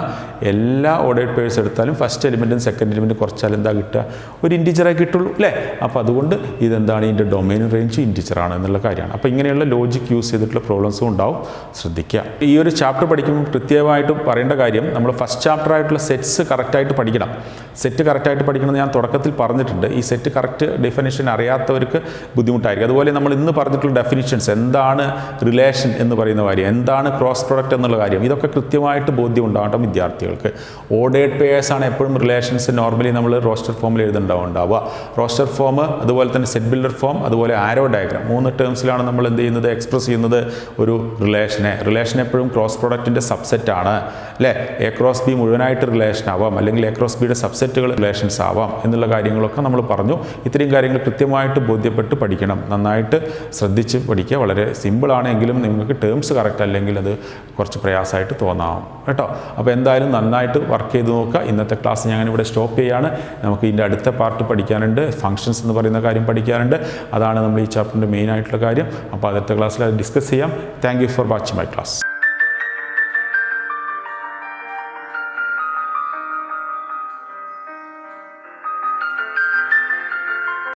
എല്ലാ ഓർഡേഡ് പെയർസ് എടുത്താലും ഫസ്റ്റ് എലിമെൻറ്റും സെക്കൻഡ് എലിമെൻറ്റും കുറച്ചാൽ എന്താ കിട്ടുക? ഒരു ഇൻറ്റിജറായി കിട്ടുള്ളൂ അല്ലേ? അപ്പോൾ അതുകൊണ്ട് ഇതെന്താണ്? ഇതിൻ്റെ ഡൊമെയിൻ റേഞ്ച് ഇൻറ്റിജറാണ് എന്നുള്ള കാര്യമാണ്. അപ്പോൾ ഇങ്ങനെയുള്ള ലോജിക് യൂസ് ചെയ്തിട്ടുള്ള പ്രോബ്ലംസും ഉണ്ടാവും, ശ്രദ്ധിക്കുക. ഈ ഒരു ചാപ്റ്റർ പഠിക്കുമ്പോൾ കൃത്യമായിട്ട് പറയേണ്ട കാര്യം, നമ്മൾ ഫസ്റ്റ് ചാപ്റ്റർ ആയിട്ടുള്ള സെറ്റ്സ് കറക്റ്റായിട്ട് പഠിക്കണം. സെറ്റ് കറക്റ്റായിട്ട് പഠിക്കണമെന്ന് ഞാൻ തുടക്കത്തിൽ പറഞ്ഞിട്ടുണ്ട്. ഈ സെറ്റ് കറക്റ്റ് ഡെഫിനിഷൻ അറിയാത്തവർക്ക് ബുദ്ധിമുട്ടായിരിക്കും. അതുപോലെ നമ്മൾ ഇന്ന് പറഞ്ഞിട്ടുള്ള ഡെഫിനിഷൻസ്, എന്താണ് റിലേഷൻ എന്ന് പറയുന്ന കാര്യം, എന്താണ് ക്രോസ് പ്രൊഡക്റ്റ് എന്നുള്ള കാര്യം, ഇതൊക്കെ കൃത്യമായിട്ട് ബോധ്യം ഉണ്ടാകണം വിദ്യാർത്ഥികൾക്ക്. ഓർഡേഡ് പെയേഴ്സാണ് എപ്പോഴും റിലേഷൻസ് നോർമലി നമ്മൾ റോസ്റ്റർ ഫോമിൽ എഴുതുന്നുണ്ടാവുക. റോസ്റ്റർ ഫോം, അതുപോലെ തന്നെ സെറ്റ് ബിൽഡർ ഫോം, അതുപോലെ ആരോ ഡയഗ്രാം, 3 ടേംസിലാണ് നമ്മൾ എന്ത് ചെയ്യുന്നത്? എക്സ്പ്രസ് ചെയ്യുന്നത് ഒരു റിലേഷൻ എപ്പോഴും ക്രോസ് പ്രൊഡക്റ്റിൻ്റെ സബ്സെറ്റാണ് അല്ലേ? എ ക്രോസ് ബി മുഴുവനായിട്ട് റിലേഷൻ ആവാം, അല്ലെങ്കിൽ എ ക്രോസ് ബിയുടെ സബ്സെറ്റുകൾ റിലേഷൻസ് ആവാം എന്നുള്ള കാര്യങ്ങളൊക്കെ നമ്മൾ പറഞ്ഞു. ഇത്രയും കാര്യങ്ങൾ കൃത്യമായിട്ട് ബോധ്യപ്പെട്ട് പഠിക്കണം, നന്നായിട്ട് ശ്രദ്ധിച്ച് പഠിക്കുക. വളരെ സിമ്പിളാണെങ്കിലും നിങ്ങൾക്ക് ടേംസ് കറക്റ്റ് അല്ലെങ്കിൽ അത് കുറച്ച് പ്രയാസമായിട്ട് തോന്നാം കേട്ടോ. അപ്പോൾ എന്തായാലും നന്നായിട്ട് വർക്ക് ചെയ്ത് നോക്കുക. ഇന്നത്തെ ക്ലാസ് ഞാനിവിടെ സ്റ്റോപ്പ് ചെയ്യുകയാണ്. നമുക്ക് ഇതിൻ്റെ അടുത്ത പാർട്ട് പഠിക്കാനുണ്ട്, ഫങ്ഷൻസ് എന്ന് പറയുന്ന കാര്യം പഠിക്കാനുണ്ട്. അതാണ് നമ്മൾ ഈ ചാപ്റ്ററിൻ്റെ മെയിൻ ആയിട്ടുള്ള കാര്യം. അപ്പോൾ അടുത്ത ക്ലാസ്സിൽ അത് ഡിസ്കസ് ചെയ്യാം. Thank you for watching my class.